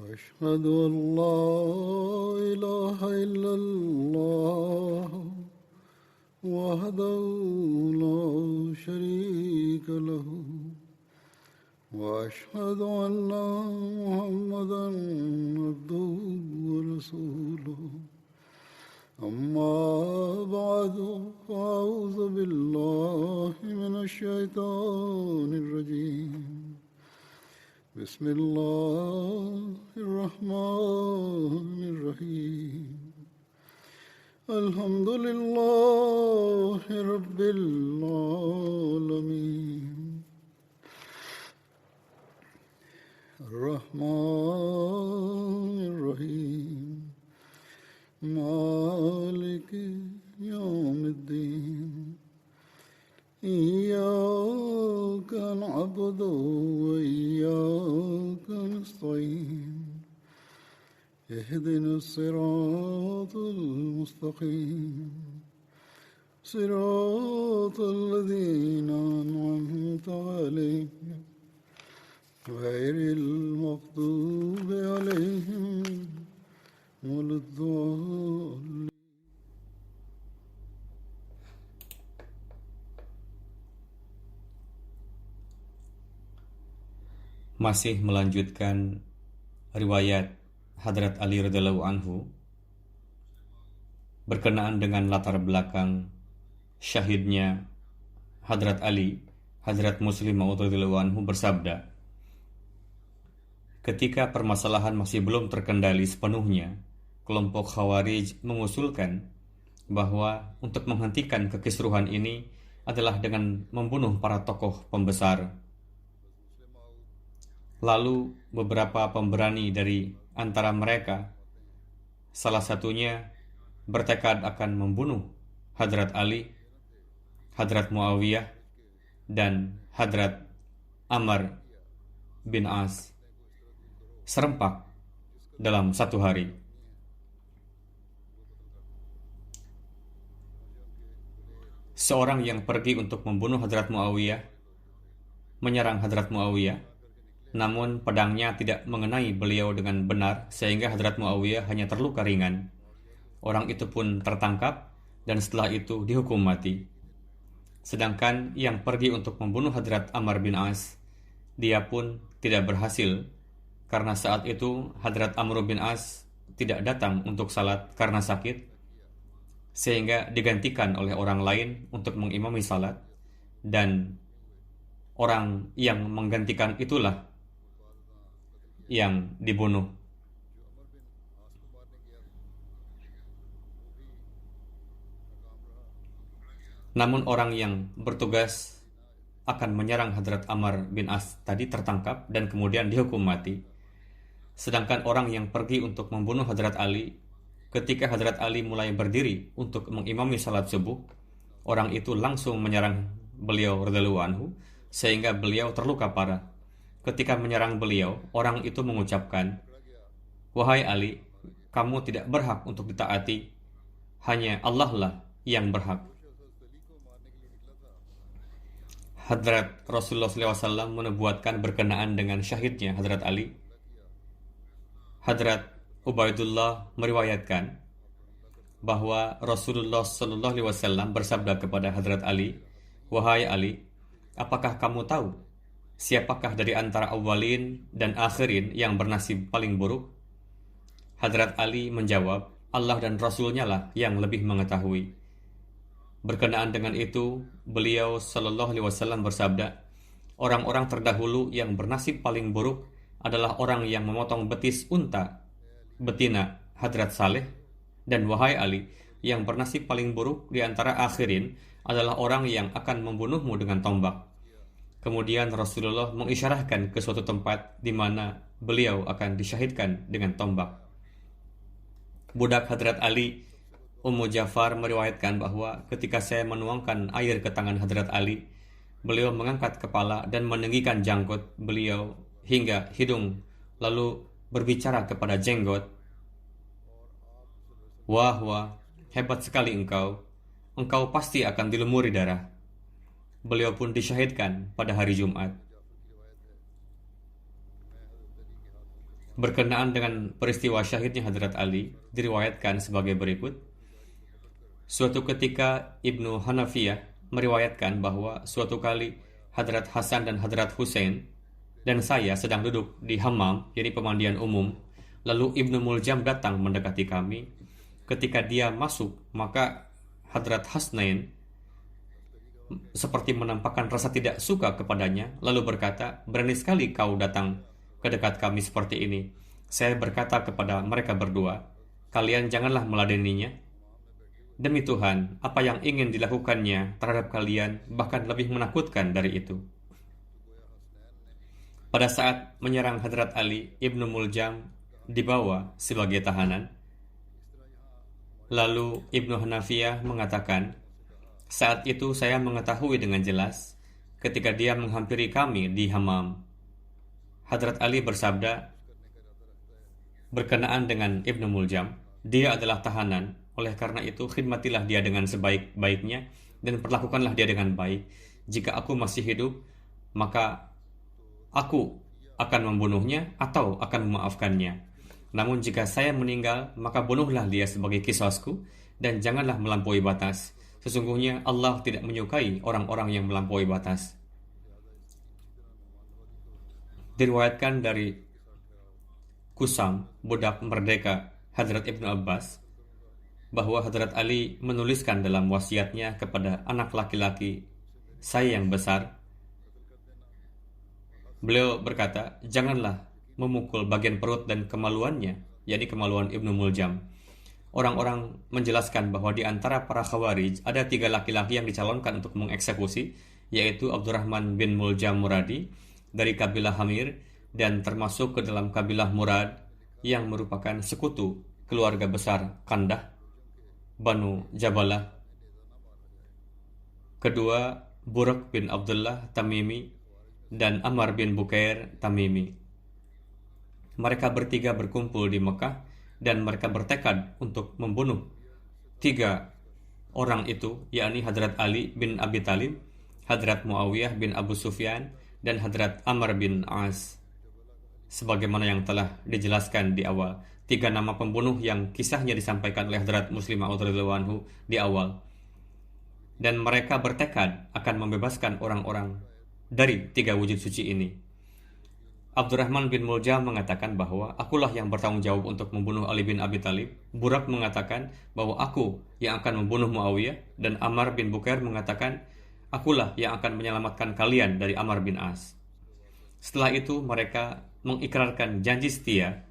أشهد أن لا إله إلا الله وحده لا شريك له وأشهد أن محمدا عبده ورسوله أما بعد فأعوذ بالله من الشيطان الرجيم بسم الله الرحمن الرحيم الحمد لله رب العالمين الرحمن الرحيم مالك يوم الدين إياك نعبد وإياك نستعين اهدنا الصراط المستقيم صراط الذين أنعمت عليهم غير المغضوب عليهم ولا الضالين. Masih melanjutkan riwayat Hadrat Ali radhiyallahu anhu berkenaan dengan latar belakang syahidnya Hadrat Ali. Hadrat Muslim Maud radhiyallahu anhu bersabda, ketika permasalahan masih belum terkendali sepenuhnya, kelompok Khawarij mengusulkan bahwa untuk menghentikan kekisruhan ini adalah dengan membunuh para tokoh pembesar. Lalu beberapa pemberani dari antara mereka, salah satunya bertekad akan membunuh Hadrat Ali, Hadrat Muawiyah, dan Hadrat Amr bin As serempak dalam satu hari. Seorang yang pergi untuk membunuh Hadrat Muawiyah menyerang Hadrat Muawiyah, namun pedangnya tidak mengenai beliau dengan benar sehingga Hadrat Muawiyah hanya terluka ringan. Orang itu pun tertangkap dan setelah itu dihukum mati. Sedangkan yang pergi untuk membunuh Hadrat Amr bin As, dia pun tidak berhasil karena saat itu Hadrat Amr bin As tidak datang untuk salat karena sakit, sehingga digantikan oleh orang lain untuk mengimami salat, dan orang yang menggantikan itulah yang dibunuh. Namun orang yang bertugas akan menyerang Hadrat Amr bin As tadi tertangkap dan kemudian dihukum mati. Sedangkan orang yang pergi untuk membunuh Hadrat Ali, ketika Hadrat Ali mulai berdiri untuk mengimami salat subuh, orang itu langsung menyerang beliau radhiyallahu anhu sehingga beliau terluka parah. Ketika menyerang beliau, orang itu mengucapkan, "Wahai Ali, kamu tidak berhak untuk ditaati, hanya Allah lah yang berhak." Hadrat Rasulullah SAW menubuatkan berkenaan dengan syahidnya Hadrat Ali. Hadrat Ubaidullah meriwayatkan bahwa Rasulullah SAW bersabda kepada Hadrat Ali, "Wahai Ali, apakah kamu tahu siapakah dari antara awalin dan akhirin yang bernasib paling buruk?" Hadrat Ali menjawab, "Allah dan Rasulnya lah yang lebih mengetahui." Berkenaan dengan itu, beliau sallallahu alaihi wasallam bersabda, "Orang-orang terdahulu yang bernasib paling buruk adalah orang yang memotong betis unta betina Hadrat Saleh, dan wahai Ali, yang bernasib paling buruk di antara akhirin adalah orang yang akan membunuhmu dengan tombak." Kemudian Rasulullah mengisyarahkan ke suatu tempat di mana beliau akan disyahidkan dengan tombak. Budak Hadrat Ali, Ummu Ja'far meriwayatkan bahwa ketika saya menuangkan air ke tangan Hadrat Ali, beliau mengangkat kepala dan meninggikan janggut beliau hingga hidung, lalu berbicara kepada jenggot, "Wah, wah, hebat sekali engkau. Engkau pasti akan dilumuri darah." Beliau pun disyahidkan pada hari Jumat. Berkenaan dengan peristiwa syahidnya Hadrat Ali, diriwayatkan sebagai berikut. Suatu ketika Ibnu Hanafiyah meriwayatkan bahwa suatu kali Hadrat Hasan dan Hadrat Hussein dan saya sedang duduk di hammam, yaitu pemandian umum. Lalu Ibnu Muljam datang mendekati kami. Ketika dia masuk, maka Hadrat Hasnain seperti menampakkan rasa tidak suka kepadanya, lalu berkata, "Berani sekali kau datang ke dekat kami seperti ini." Saya berkata kepada mereka berdua, "Kalian janganlah meladeninya. Demi Tuhan, apa yang ingin dilakukannya terhadap kalian bahkan lebih menakutkan dari itu." Pada saat menyerang Hadrat Ali, Ibnu Muljam dibawa sebagai tahanan. Lalu Ibnu Hanafiyah mengatakan, saat itu saya mengetahui dengan jelas ketika dia menghampiri kami di hammam. Hadrat Ali bersabda berkenaan dengan Ibnu Muljam, dia adalah tahanan, oleh karena itu khidmatilah dia dengan sebaik-baiknya dan perlakukanlah dia dengan baik. Jika aku masih hidup, maka aku akan membunuhnya atau akan memaafkannya. Namun jika saya meninggal, maka bunuhlah dia sebagai qisasku dan janganlah melampaui batas. Sesungguhnya Allah tidak menyukai orang-orang yang melampaui batas. Diriwayatkan dari Kusam, budak merdeka Hadrat Ibnu Abbas, bahwa Hadrat Ali menuliskan dalam wasiatnya kepada anak laki-laki saya yang besar. Beliau berkata, janganlah memukul bagian perut dan kemaluannya, yakni kemaluan Ibnu Muljam. Orang-orang menjelaskan bahwa di antara para khawarij ada 3 laki-laki yang dicalonkan untuk mengeksekusi, yaitu Abdurrahman bin Muljam Muradi dari kabilah Hamir dan termasuk ke dalam kabilah Murad yang merupakan sekutu keluarga besar Kandah, Banu Jabalah. Kedua, Buraq bin Abdullah Tamimi dan Ammar bin Bukair Tamimi. Mereka bertiga berkumpul di Mekah dan mereka bertekad untuk membunuh 3 orang itu, yakni Hadrat Ali bin Abi Thalib, Hadrat Muawiyah bin Abu Sufyan, dan Hadrat Amr bin As. Sebagaimana yang telah dijelaskan di awal, 3 nama pembunuh yang kisahnya disampaikan oleh Hadrat Muslim Ma'ud radhiyallahu anhu di awal. Dan mereka bertekad akan membebaskan orang-orang dari 3 wujud suci ini. Abdurrahman bin Muljam mengatakan bahwa akulah yang bertanggung jawab untuk membunuh Ali bin Abi Thalib. Buraq mengatakan bahwa aku yang akan membunuh Muawiyah, dan Ammar bin Bukair mengatakan akulah yang akan menyelamatkan kalian dari Ammar bin As. Setelah itu mereka mengikrarkan janji setia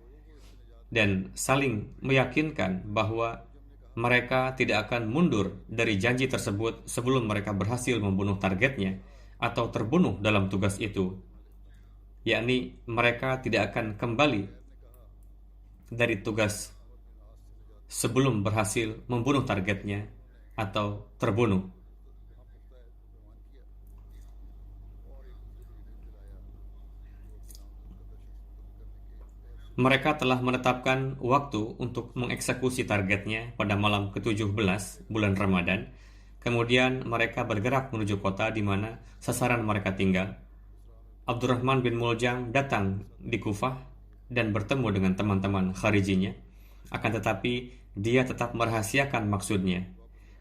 dan saling meyakinkan bahwa mereka tidak akan mundur dari janji tersebut sebelum mereka berhasil membunuh targetnya atau terbunuh dalam tugas itu, yakni mereka tidak akan kembali dari tugas sebelum berhasil membunuh targetnya atau terbunuh. Mereka telah menetapkan waktu untuk mengeksekusi targetnya pada malam ke-17 bulan Ramadan. Kemudian mereka bergerak menuju kota di mana sasaran mereka tinggal. Abdurrahman bin Muljam datang di Kufah dan bertemu dengan teman-teman kharijinya. Akan tetapi dia tetap merahasiakan maksudnya.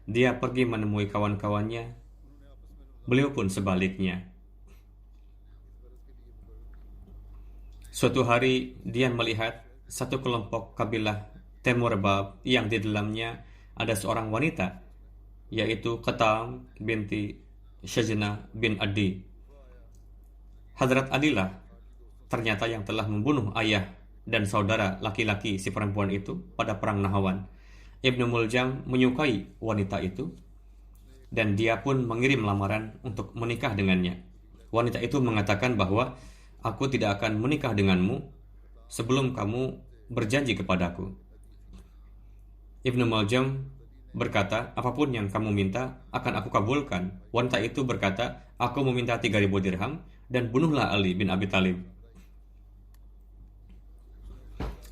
Dia pergi menemui kawan-kawannya. Beliau pun sebaliknya. Suatu hari dia melihat satu kelompok kabilah Temurbab yang di dalamnya ada seorang wanita, yaitu Qatam binti Syajna bin Adi. Hadrat Adilah ternyata yang telah membunuh ayah dan saudara laki-laki si perempuan itu pada perang Nahawan. Ibnu Muljam menyukai wanita itu dan dia pun mengirim lamaran untuk menikah dengannya. Wanita itu mengatakan bahwa aku tidak akan menikah denganmu sebelum kamu berjanji kepadaku. Ibnu Muljam berkata, apapun yang kamu minta akan aku kabulkan. Wanita itu berkata, aku meminta 3.000 dirham dan bunuhlah Ali bin Abi Thalib.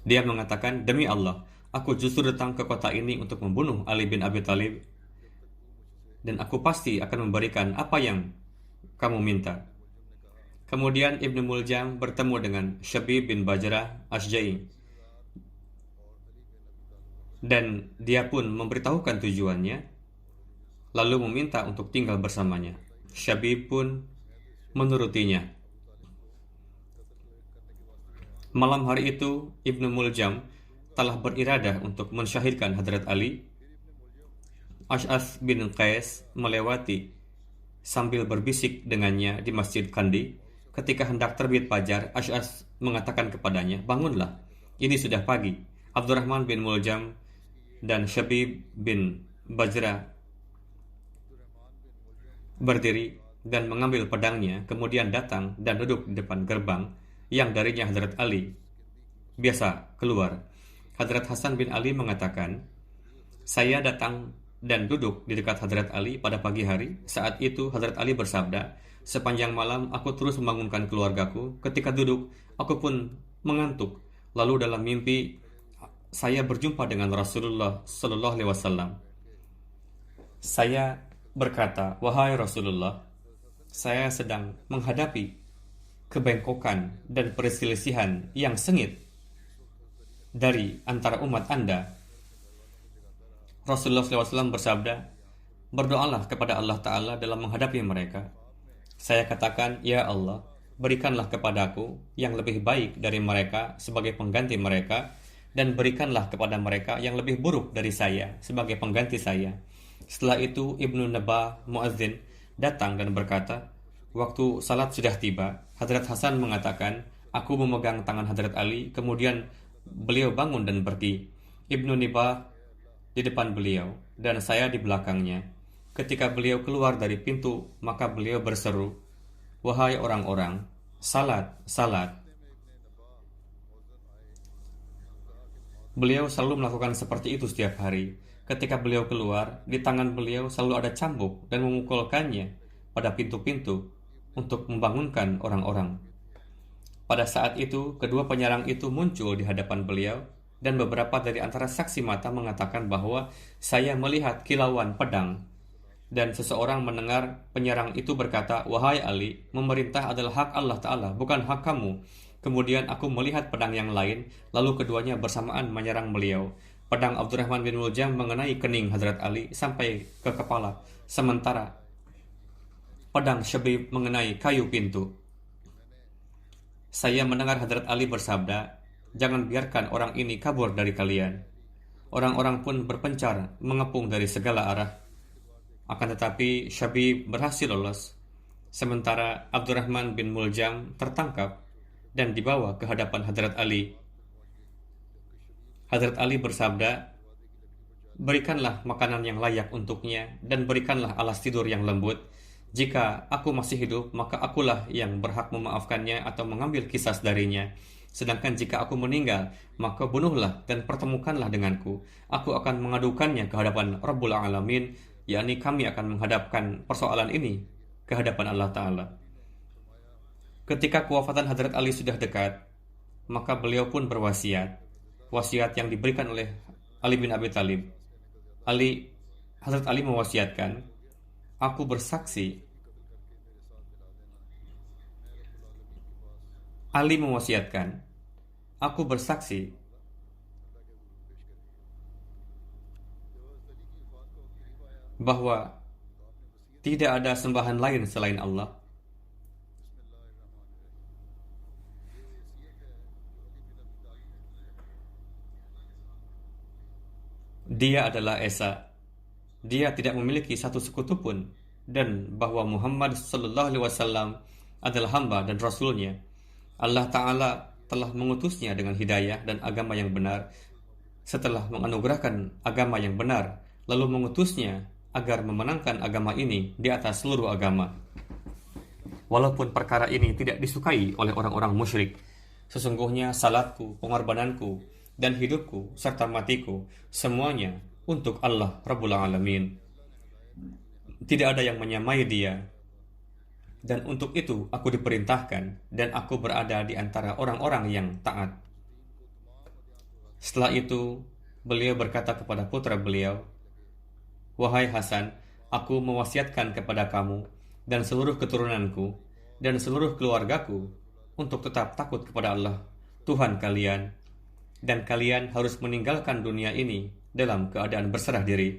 Dia mengatakan, demi Allah, aku justru datang ke kota ini untuk membunuh Ali bin Abi Thalib dan aku pasti akan memberikan apa yang kamu minta. Kemudian Ibnu Muljam bertemu dengan Shabib bin Bajrah Ashja'i dan dia pun memberitahukan tujuannya, lalu meminta untuk tinggal bersamanya. Shabib pun menurutinya. Malam hari itu, Ibnu Muljam telah beriradah untuk mensyahidkan Hadrat Ali. Ash'ath bin Qais melewati sambil berbisik dengannya di Masjid Kandi. Ketika hendak terbit fajar, Ash'ath mengatakan kepadanya, "Bangunlah, ini sudah pagi." Abdurrahman bin Muljam dan Shabib bin Bajrah berdiri dan mengambil pedangnya, kemudian datang dan duduk di depan gerbang yang darinya Hadrat Ali biasa keluar. Hadrat Hasan bin Ali mengatakan, "Saya datang dan duduk di dekat Hadrat Ali pada pagi hari. Saat itu Hadrat Ali bersabda, 'Sepanjang malam aku terus membangunkan keluargaku. Ketika duduk, aku pun mengantuk. Lalu dalam mimpi saya berjumpa dengan Rasulullah Sallallahu Alaihi Wasallam. Saya berkata, wahai Rasulullah, saya sedang menghadapi kebengkokan dan perselisihan yang sengit dari antara umat Anda. Rasulullah SAW bersabda, berdoalah kepada Allah Ta'ala dalam menghadapi mereka. Saya katakan, ya Allah, berikanlah kepadaku yang lebih baik dari mereka sebagai pengganti mereka, dan berikanlah kepada mereka yang lebih buruk dari saya sebagai pengganti saya. Setelah itu Ibnu Nabah Muazzin datang dan berkata, waktu salat sudah tiba. Hadrat Hasan mengatakan, aku memegang tangan Hadrat Ali, kemudian beliau bangun dan pergi. Ibnu Nibah di depan beliau dan saya di belakangnya. Ketika beliau keluar dari pintu, maka beliau berseru, wahai orang-orang, salat, salat. Beliau selalu melakukan seperti itu setiap hari. Ketika beliau keluar, di tangan beliau selalu ada cambuk dan memukulkannya pada pintu-pintu untuk membangunkan orang-orang. Pada saat itu, kedua penyerang itu muncul di hadapan beliau, dan beberapa dari antara saksi mata mengatakan bahwa saya melihat kilauan pedang. Dan seseorang mendengar penyerang itu berkata, wahai Ali, memerintah adalah hak Allah Ta'ala, bukan hak kamu. Kemudian aku melihat pedang yang lain, lalu keduanya bersamaan menyerang beliau. Pedang Abdurrahman bin Muljam mengenai kening Hadrat Ali sampai ke kepala, sementara pedang Shabib mengenai kayu pintu. Saya mendengar Hadrat Ali bersabda, jangan biarkan orang ini kabur dari kalian. Orang-orang pun berpencar, mengepung dari segala arah. Akan tetapi Shabib berhasil lolos, sementara Abdurrahman bin Muljam tertangkap dan dibawa ke hadapan Hadrat Ali. Hadrat Ali bersabda, berikanlah makanan yang layak untuknya dan berikanlah alas tidur yang lembut. Jika aku masih hidup, maka akulah yang berhak memaafkannya atau mengambil kisas darinya. Sedangkan jika aku meninggal, maka bunuhlah dan pertemukanlah denganku. Aku akan mengadukannya ke hadapan Rabbul Alamin, yakni kami akan menghadapkan persoalan ini ke hadapan Allah Ta'ala. Ketika kewafatan Hadrat Ali sudah dekat, maka beliau pun berwasiat. Wasiat yang diberikan oleh Ali bin Abi Thalib. Hadrat Ali mewasiatkan, aku bersaksi. Ali mewasiatkan, aku bersaksi bahwa tidak ada sembahan lain selain Allah. Dia adalah Esa. Dia tidak memiliki satu sekutu pun, dan bahwa Muhammad sallallahu alaihi wasallam adalah hamba dan rasulnya. Allah Ta'ala telah mengutusnya dengan hidayah dan agama yang benar. Setelah menganugerahkan agama yang benar, lalu mengutusnya agar memenangkan agama ini di atas seluruh agama. Walaupun perkara ini tidak disukai oleh orang-orang musyrik, sesungguhnya salatku, pengorbananku, dan hidupku serta matiku semuanya untuk Allah Rabbul Alamin. Tidak ada yang menyamai dia, dan untuk itu aku diperintahkan dan aku berada di antara orang-orang yang taat. Setelah itu beliau berkata kepada putra beliau, wahai Hasan, aku mewasiatkan kepada kamu dan seluruh keturunanku dan seluruh keluargaku untuk tetap takut kepada Allah, Tuhan kalian, dan kalian harus meninggalkan dunia ini dalam keadaan berserah diri.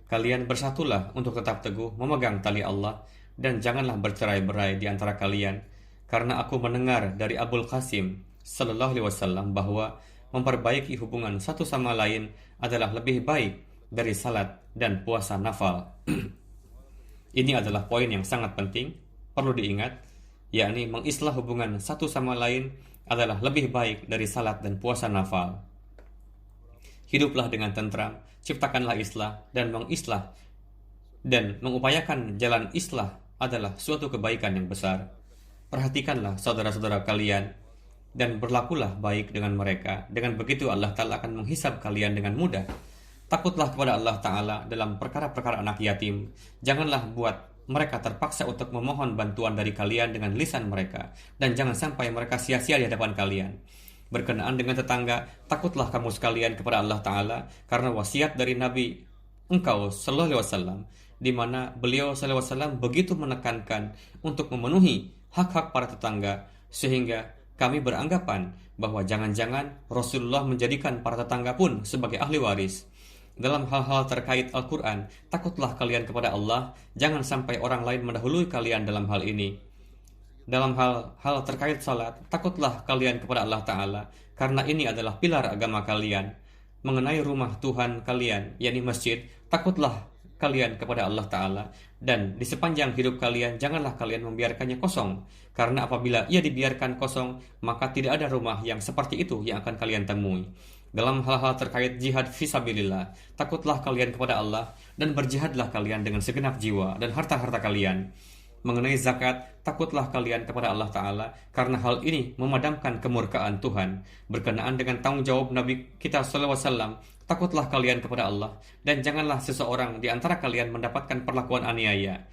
Kalian bersatulah untuk tetap teguh memegang tali Allah, dan janganlah bercerai-berai di antara kalian, karena aku mendengar dari Abul Qasim sallallahu alaihi wasallam bahwa memperbaiki hubungan satu sama lain adalah lebih baik dari salat dan puasa nafal. Ini adalah poin yang sangat penting, perlu diingat, yakni mengislah hubungan satu sama lain adalah lebih baik dari salat dan puasa nafal. Hiduplah dengan tentram, ciptakanlah islah, dan mengislah dan mengupayakan jalan islah adalah suatu kebaikan yang besar. Perhatikanlah saudara-saudara kalian dan berlakulah baik dengan mereka. Dengan begitu Allah Ta'ala akan menghisab kalian dengan mudah. Takutlah kepada Allah Ta'ala dalam perkara-perkara anak yatim. Janganlah buat mereka terpaksa untuk memohon bantuan dari kalian dengan lisan mereka, dan jangan sampai mereka sia-sia di hadapan kalian. Berkenaan dengan tetangga, takutlah kamu sekalian kepada Allah Ta'ala, karena wasiat dari Nabi engkau sallallahu alaihi wasallam, di mana beliau sallallahu alaihi wasallam begitu menekankan untuk memenuhi hak-hak para tetangga, sehingga kami beranggapan bahwa jangan-jangan Rasulullah menjadikan para tetangga pun sebagai ahli waris. Dalam hal-hal terkait Al-Quran, takutlah kalian kepada Allah, jangan sampai orang lain mendahului kalian dalam hal ini. Dalam hal terkait salat, takutlah kalian kepada Allah Ta'ala, karena ini adalah pilar agama kalian. Mengenai rumah Tuhan kalian, yakni masjid, takutlah kalian kepada Allah Ta'ala, dan di sepanjang hidup kalian, janganlah kalian membiarkannya kosong, karena apabila ia dibiarkan kosong, maka tidak ada rumah yang seperti itu yang akan kalian temui. Dalam hal-hal terkait jihad fisabilillah, takutlah kalian kepada Allah, dan berjihadlah kalian dengan segenap jiwa dan harta-harta kalian. Mengenai zakat, takutlah kalian kepada Allah Ta'ala, karena hal ini memadamkan kemurkaan Tuhan. Berkenaan dengan tanggung jawab Nabi kita sallallahu alaihi wasallam, takutlah kalian kepada Allah, dan janganlah seseorang di antara kalian mendapatkan perlakuan aniaya.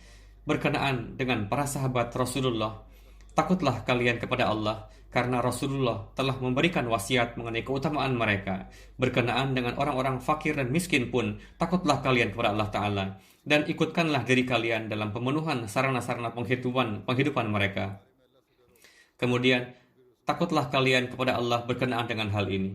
Berkenaan dengan para sahabat Rasulullah, takutlah kalian kepada Allah, karena Rasulullah telah memberikan wasiat mengenai keutamaan mereka. Berkenaan dengan orang-orang fakir dan miskin pun, takutlah kalian kepada Allah Ta'ala, dan ikutkanlah diri kalian dalam pemenuhan sarana-sarana penghidupan mereka. Kemudian, takutlah kalian kepada Allah berkenaan dengan hal ini,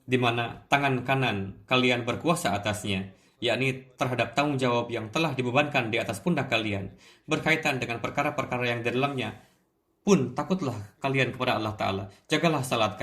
di mana tangan kanan kalian berkuasa atasnya, yakni terhadap tanggung jawab yang telah dibebankan di atas pundak kalian, berkaitan dengan perkara-perkara yang di dalamnya pun takutlah kalian kepada Allah Ta'ala. Jagalah salat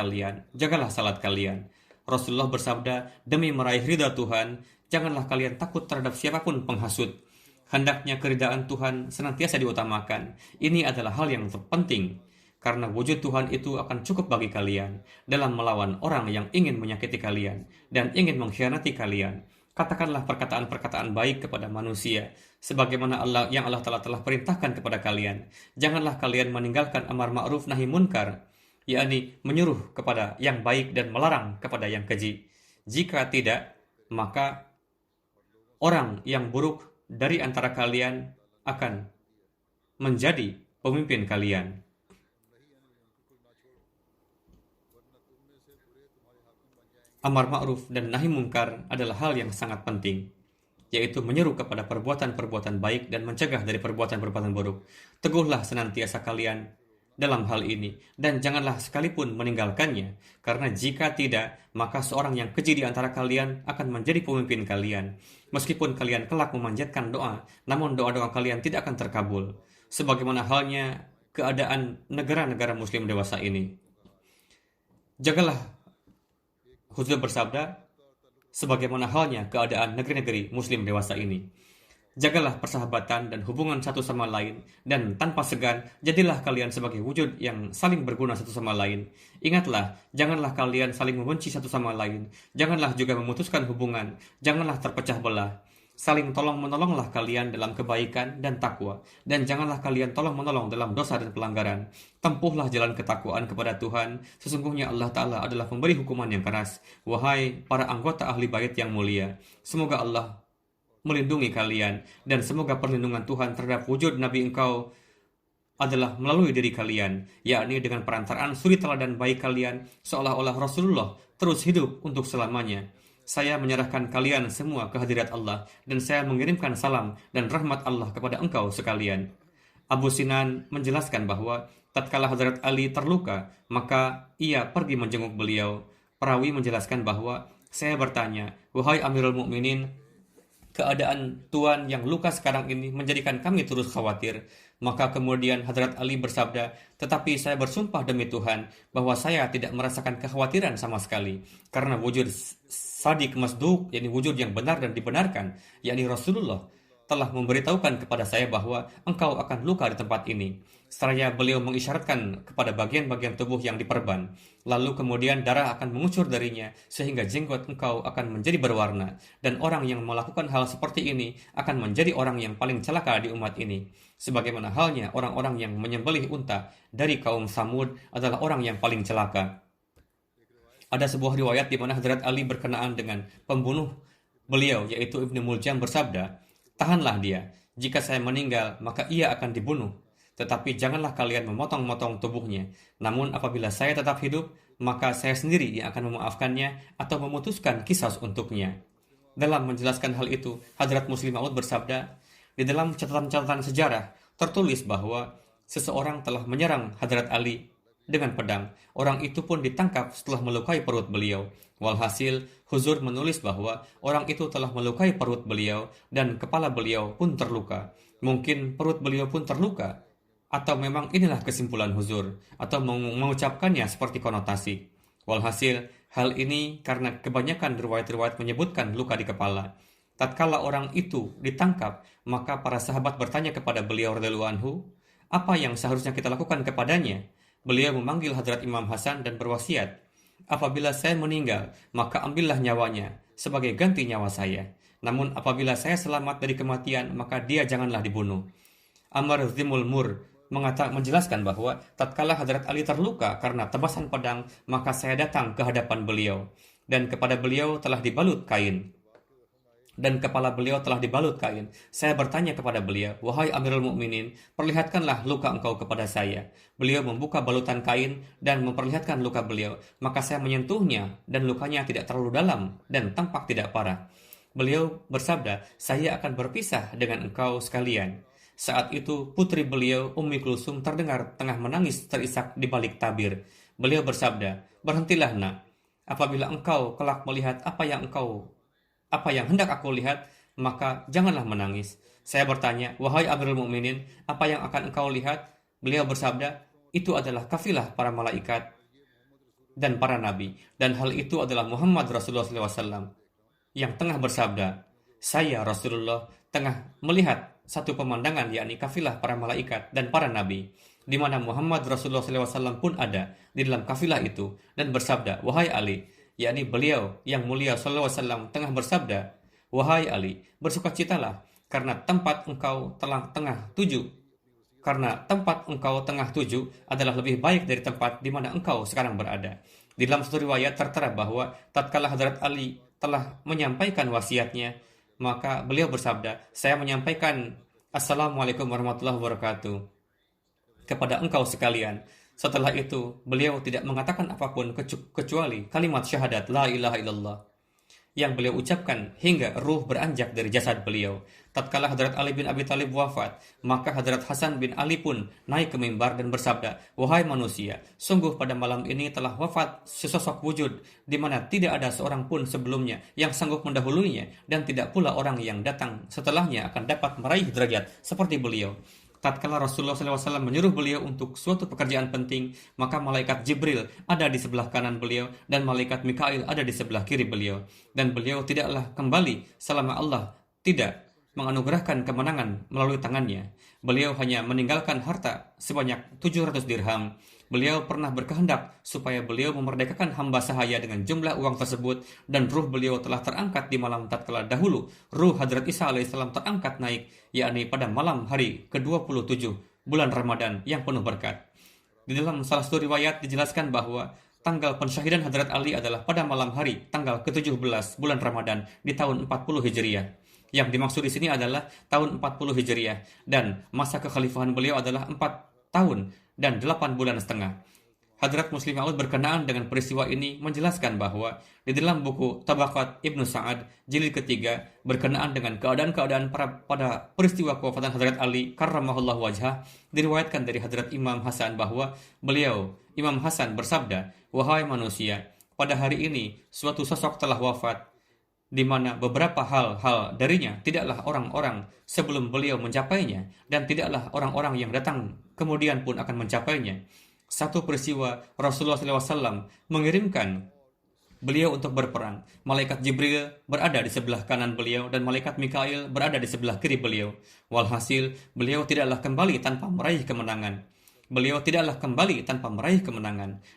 kalian. Rasulullah bersabda, demi meraih ridha Tuhan, janganlah kalian takut terhadap siapapun penghasut. Hendaknya keridaan Tuhan senantiasa diutamakan. Ini adalah hal yang terpenting, karena wujud Tuhan itu akan cukup bagi kalian dalam melawan orang yang ingin menyakiti kalian dan ingin mengkhianati kalian. Katakanlah perkataan-perkataan baik kepada manusia, sebagaimana Allah Ta'ala telah perintahkan kepada kalian. Janganlah kalian meninggalkan amar ma'ruf nahi munkar, yakni menyuruh kepada yang baik dan melarang kepada yang keji. Jika tidak, maka orang yang buruk dari antara kalian akan menjadi pemimpin kalian. Amar ma'ruf dan nahi munkar adalah hal yang sangat penting, yaitu menyeru kepada perbuatan-perbuatan baik dan mencegah dari perbuatan-perbuatan buruk. Teguhlah senantiasa kalian dalam hal ini, dan janganlah sekalipun meninggalkannya, karena jika tidak, maka seorang yang keji di antara kalian akan menjadi pemimpin kalian. Meskipun kalian kelak memanjatkan doa, namun doa-doa kalian tidak akan terkabul, sebagaimana halnya keadaan negara-negara muslim dewasa ini. Jagalah, Huzur bersabda, sebagaimana halnya keadaan negeri-negeri muslim dewasa ini. Jagalah persahabatan dan hubungan satu sama lain, dan tanpa segan, jadilah kalian sebagai wujud yang saling berguna satu sama lain. Ingatlah, janganlah kalian saling membenci satu sama lain. Janganlah juga memutuskan hubungan. Janganlah terpecah belah. Saling tolong-menolonglah kalian dalam kebaikan dan takwa, dan janganlah kalian tolong-menolong dalam dosa dan pelanggaran. Tempuhlah jalan ketakwaan kepada Tuhan. Sesungguhnya Allah Ta'ala adalah pemberi hukuman yang keras. Wahai para anggota ahli bait yang mulia, semoga Allah melindungi kalian, dan semoga perlindungan Tuhan terhadap wujud Nabi engkau adalah melalui diri kalian, yakni dengan perantaraan suri teladan baik kalian, seolah-olah Rasulullah terus hidup untuk selamanya. Saya menyerahkan kalian semua ke hadirat Allah, dan saya mengirimkan salam dan rahmat Allah kepada engkau sekalian. Abu Sinan menjelaskan bahwa tatkala Hazrat Ali terluka, maka ia pergi menjenguk beliau. Perawi menjelaskan bahwa saya bertanya, "Wahai Amirul Mukminin, keadaan Tuan yang luka sekarang ini menjadikan kami terus khawatir." Maka kemudian Hazrat Ali bersabda, "Tetapi saya bersumpah demi Tuhan bahwa saya tidak merasakan kekhawatiran sama sekali, karena wujud Sadiq Masduq, yakni wujud yang benar dan dibenarkan, yakni Rasulullah, telah memberitahukan kepada saya bahwa engkau akan luka di tempat ini." Seraya beliau mengisyaratkan kepada bagian-bagian tubuh yang diperban. Lalu kemudian darah akan mengucur darinya sehingga jenggot engkau akan menjadi berwarna. Dan orang yang melakukan hal seperti ini akan menjadi orang yang paling celaka di umat ini. Sebagaimana halnya orang-orang yang menyembelih unta dari kaum Samud adalah orang yang paling celaka. Ada sebuah riwayat di mana Hazrat Ali berkenaan dengan pembunuh beliau, yaitu Ibnu Muljam bersabda, "Tahanlah dia, jika saya meninggal maka ia akan dibunuh. Tetapi janganlah kalian memotong-motong tubuhnya. Namun apabila saya tetap hidup, maka saya sendiri yang akan memaafkannya atau memutuskan qisas untuknya." Dalam menjelaskan hal itu, Hadrat Muslim Maud bersabda, di dalam catatan-catatan sejarah tertulis bahwa seseorang telah menyerang Hadrat Ali dengan pedang. Orang itu pun ditangkap setelah melukai perut beliau. Walhasil, Huzur menulis bahwa orang itu telah melukai perut beliau dan kepala beliau pun terluka. Mungkin perut beliau pun terluka. Atau memang inilah kesimpulan Huzur, atau mengucapkannya seperti konotasi. Walhasil, hal ini karena kebanyakan riwayat-riwayat menyebutkan luka di kepala. Tatkala orang itu ditangkap, maka para sahabat bertanya kepada beliau radhiyallahu anhu, apa yang seharusnya kita lakukan kepadanya? Beliau memanggil Hadrat Imam Hasan dan berwasiat, apabila saya meninggal, maka ambillah nyawanya sebagai ganti nyawa saya. Namun apabila saya selamat dari kematian, maka dia janganlah dibunuh. Amr Zimul Mur menjelaskan bahwa tatkala Hadrat Ali terluka karena tebasan pedang, maka saya datang ke hadapan beliau dan kepada beliau telah dibalut kain dan kepala beliau telah dibalut kain. Saya bertanya kepada beliau, "Wahai Amirul Mukminin, perlihatkanlah luka engkau kepada saya." Beliau membuka balutan kain dan memperlihatkan luka beliau. Maka saya menyentuhnya dan lukanya tidak terlalu dalam dan tampak tidak parah. Beliau bersabda, "Saya akan berpisah dengan engkau sekalian." Saat itu putri beliau, Ummi Kulsum, terdengar tengah menangis terisak di balik tabir. Beliau bersabda, "Berhentilah nak. Apabila engkau kelak melihat apa yang hendak aku lihat, maka janganlah menangis." Saya bertanya, "Wahai Amirul Mukminin, apa yang akan engkau lihat?" Beliau bersabda, "Itu adalah kafilah para malaikat dan para nabi, dan hal itu adalah Muhammad Rasulullah SAW yang tengah bersabda, saya Rasulullah tengah melihat satu pemandangan, yakni kafilah para malaikat dan para nabi, di mana Muhammad Rasulullah SAW pun ada di dalam kafilah itu dan bersabda, 'Wahai Ali,' yakni beliau yang mulia SAW tengah bersabda, 'Wahai Ali, bersukacitalah karena tempat engkau tengah tuju adalah lebih baik dari tempat di mana engkau sekarang berada.'" Di dalam satu riwayat tertera bahwa tatkala Hadrat Ali telah menyampaikan wasiatnya, maka beliau bersabda, "Saya menyampaikan Assalamualaikum warahmatullahi wabarakatuh kepada engkau sekalian." Setelah itu, beliau tidak mengatakan apapun kecuali kalimat syahadat La ilaha illallah yang beliau ucapkan hingga ruh beranjak dari jasad beliau. Tatkala Hadrat Ali bin Abi Thalib wafat, maka Hadrat Hasan bin Ali pun naik ke mimbar dan bersabda, "Wahai manusia, sungguh pada malam ini telah wafat sesosok wujud di mana tidak ada seorang pun sebelumnya yang sanggup mendahulunya dan tidak pula orang yang datang setelahnya akan dapat meraih derajat seperti beliau." Tatkala Rasulullah SAW menyuruh beliau untuk suatu pekerjaan penting, maka malaikat Jibril ada di sebelah kanan beliau dan malaikat Mikail ada di sebelah kiri beliau. Dan beliau tidaklah kembali selama Allah tidak menganugerahkan kemenangan melalui tangannya. Beliau hanya meninggalkan harta sebanyak 700 dirham. Beliau pernah berkehendak supaya beliau memerdekakan hamba sahaya dengan jumlah uang tersebut, dan ruh beliau telah terangkat di malam tatkala dahulu ruh Hadrat Isa alaihissalam terangkat naik, yakni pada malam hari ke-27 bulan Ramadan yang penuh berkat. Di dalam salah satu riwayat dijelaskan bahwa tanggal pensyahidan Hadrat Ali adalah pada malam hari tanggal ke-17 bulan Ramadan di tahun 40 Hijriah. Yang dimaksud di sini adalah tahun 40 Hijriah, dan masa kekhalifahan beliau adalah 4 tahun dan 8 bulan setengah. Hadrat Muslim Maud berkenaan dengan peristiwa ini menjelaskan bahwa di dalam buku Tabaqat Ibnu Sa'ad jilid ketiga berkenaan dengan keadaan-keadaan pada peristiwa kewafatan Hadrat Ali karramahullahu wajhah, diriwayatkan dari Hadrat Imam Hasan bahwa Imam Hasan bersabda, "Wahai manusia, pada hari ini suatu sosok telah wafat, di mana beberapa hal-hal darinya tidaklah orang-orang sebelum beliau mencapainya, dan tidaklah orang-orang yang datang kemudian pun akan mencapainya. Satu peristiwa, Rasulullah SAW mengirimkan beliau untuk berperang. Malaikat Jibril berada di sebelah kanan beliau dan malaikat Mikail berada di sebelah kiri beliau. Walhasil, beliau tidaklah kembali tanpa meraih kemenangan.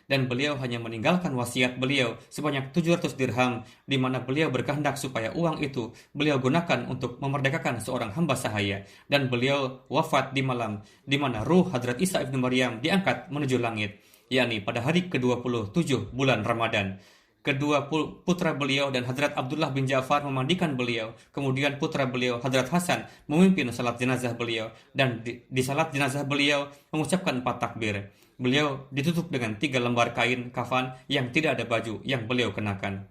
Dan beliau hanya meninggalkan wasiat beliau sebanyak 700 dirham, di mana beliau berkehendak supaya uang itu beliau gunakan untuk memerdekakan seorang hamba sahaya, dan beliau wafat di malam di mana ruh Hadrat Isa ibnu Maryam diangkat menuju langit, yakni pada hari ke-27 bulan Ramadan. Kedua putra beliau dan Hadrat Abdullah bin Ja'far memandikan beliau. Kemudian putra beliau, Hadrat Hasan, memimpin salat jenazah beliau. Dan di salat jenazah beliau mengucapkan 4 takbir. Beliau ditutup dengan 3 lembar kain kafan yang tidak ada baju yang beliau kenakan.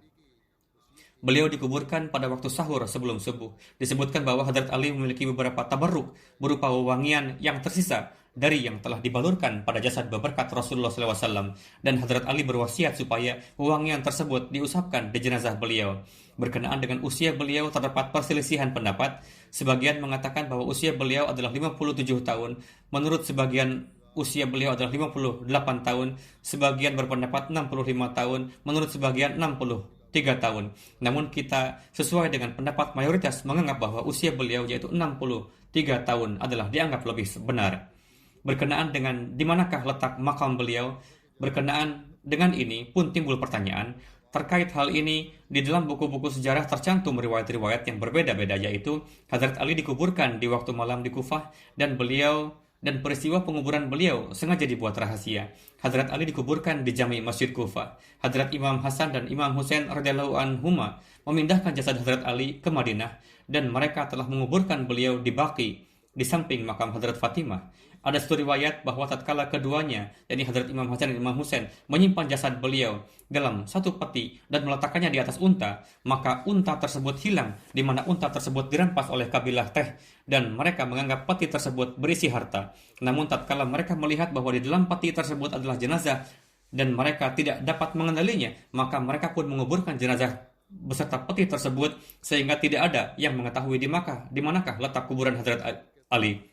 Beliau dikuburkan pada waktu sahur sebelum subuh. Disebutkan bahwa Hadrat Ali memiliki beberapa tabarruk berupa wewangian yang tersisa dari yang telah dibalurkan pada jasad berberkat Rasulullah SAW, dan Hadrat Ali berwasiat supaya wewangian tersebut diusapkan di jenazah beliau. Berkenaan dengan usia beliau terdapat perselisihan pendapat. Sebagian mengatakan bahwa usia beliau adalah 57 tahun, menurut sebagian usia beliau adalah 58 tahun, sebagian berpendapat 65 tahun, menurut sebagian 63 tahun. Namun kita sesuai dengan pendapat mayoritas menganggap bahwa usia beliau yaitu 63 tahun adalah dianggap lebih benar. Berkenaan dengan di manakah letak makam beliau, berkenaan dengan ini pun timbul pertanyaan. Terkait hal ini, di dalam buku-buku sejarah tercantum riwayat-riwayat yang berbeda-beda, yaitu Hadrat Ali dikuburkan di waktu malam di Kufah, dan peristiwa penguburan beliau sengaja dibuat rahasia. Hadrat Ali dikuburkan di Jami Masjid Kufah. Hadrat Imam Hasan dan Imam Husain radhiyallahu anhuma memindahkan jasad Hadrat Ali ke Madinah, dan mereka telah menguburkan beliau di Baqi, di samping makam Hadrat Fatimah. Ada satu riwayat bahwa tatkala keduanya, yakni Hadrat Imam Hasan dan Imam Husain, menyimpan jasad beliau dalam satu peti dan meletakkannya di atas unta, maka unta tersebut hilang, di mana unta tersebut dirampas oleh kabilah Teh, dan mereka menganggap peti tersebut berisi harta. Namun tatkala mereka melihat bahwa di dalam peti tersebut adalah jenazah dan mereka tidak dapat mengenalinya, maka mereka pun menguburkan jenazah beserta peti tersebut, sehingga tidak ada yang mengetahui di manakah letak kuburan Hadrat Ali.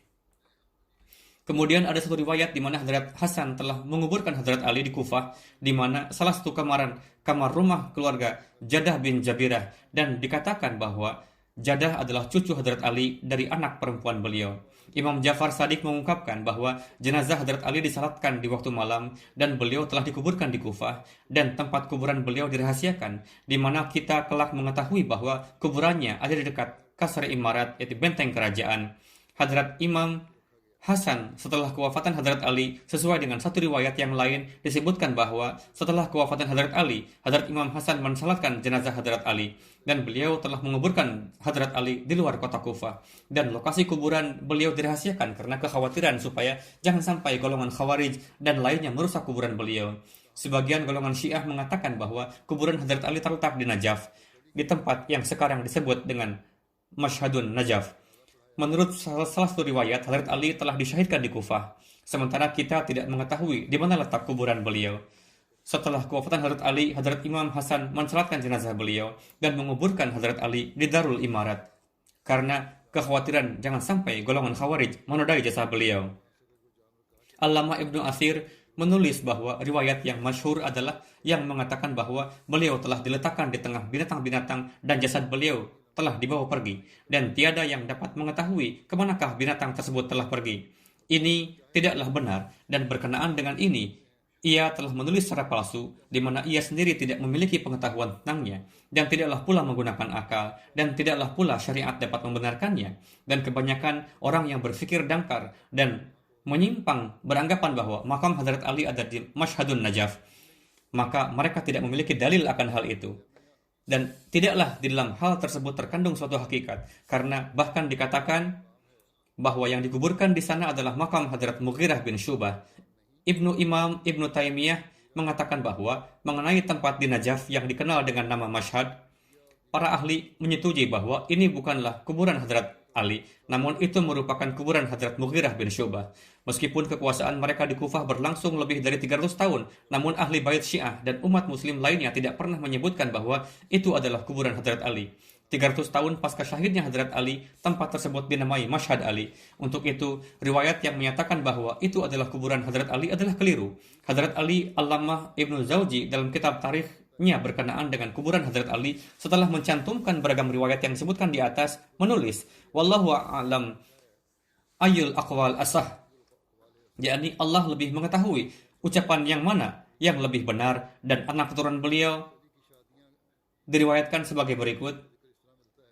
Kemudian ada satu riwayat di mana Hadrat Hasan telah menguburkan Hadrat Ali di Kufah, di mana salah satu kamar rumah keluarga Jadah bin Jabirah, dan dikatakan bahwa Jadah adalah cucu Hadrat Ali dari anak perempuan beliau. Imam Ja'far Shadiq mengungkapkan bahwa jenazah Hadrat Ali disalatkan di waktu malam dan beliau telah dikuburkan di Kufah, dan tempat kuburan beliau dirahasiakan, di mana kita kelak mengetahui bahwa kuburannya ada di dekat Kasr Imarat, yaitu benteng kerajaan. Hadrat Imam Hasan setelah kewafatan Hadrat Ali, sesuai dengan satu riwayat yang lain, disebutkan bahwa setelah kewafatan Hadrat Ali, Hadrat Imam Hasan mensalatkan jenazah Hadrat Ali, dan beliau telah menguburkan Hadrat Ali di luar kota Kufah, dan lokasi kuburan beliau dirahasiakan karena kekhawatiran supaya jangan sampai golongan Khawarij dan lainnya merusak kuburan beliau. Sebagian golongan Syiah mengatakan bahwa kuburan Hadrat Ali terletak di Najaf, di tempat yang sekarang disebut dengan Mashhadun Najaf. Menurut salah satu riwayat, Hadrat Ali telah disyahidkan di Kufah, sementara kita tidak mengetahui di mana letak kuburan beliau. Setelah kewafatan Hadrat Ali, Hadrat Imam Hasan mensalatkan jenazah beliau dan menguburkan Hadrat Ali di Darul Imarat, karena kekhawatiran jangan sampai golongan Khawarij menodai jasa beliau. Allamah Ibnu Athir menulis bahwa riwayat yang masyhur adalah yang mengatakan bahwa beliau telah diletakkan di tengah binatang-binatang dan jasad beliau telah dibawa pergi, dan tiada yang dapat mengetahui kemanakah binatang tersebut telah pergi. Ini tidaklah benar, dan berkenaan dengan ini, ia telah menulis secara palsu, di mana ia sendiri tidak memiliki pengetahuan tentangnya, dan tidaklah pula menggunakan akal, dan tidaklah pula syariat dapat membenarkannya. Dan kebanyakan orang yang berfikir dangkal dan menyimpang beranggapan bahwa makam Hadrat Ali ada di Mashhadun Najaf, maka mereka tidak memiliki dalil akan hal itu. Dan tidaklah di dalam hal tersebut terkandung suatu hakikat, karena bahkan dikatakan bahwa yang dikuburkan di sana adalah makam Hadrat Mughirah bin Syubah, Ibnu Taimiyah mengatakan bahwa mengenai tempat di Najaf yang dikenal dengan nama Mashhad, para ahli menyetujui bahwa ini bukanlah kuburan Hadrat Ali, namun itu merupakan kuburan Hadrat Mughirah bin Syu'bah. Meskipun kekuasaan mereka di Kufah berlangsung lebih dari 300 tahun, namun ahli bait Syiah dan umat muslim lainnya tidak pernah menyebutkan bahwa itu adalah kuburan Hadrat Ali. 300 tahun pasca syahidnya Hadrat Ali, tempat tersebut dinamai Mashhad Ali. Untuk itu, riwayat yang menyatakan bahwa itu adalah kuburan Hadrat Ali adalah keliru. Hadrat Ali Allamah Ibnu Zawji dalam kitab tarikhnya berkenaan dengan kuburan Hadrat Ali setelah mencantumkan beragam riwayat yang disebutkan di atas, menulis, Wallahu a'lam ayul aqwal asah, yakni Allah lebih mengetahui ucapan yang mana yang lebih benar, dan anak keturunan beliau diriwayatkan sebagai berikut.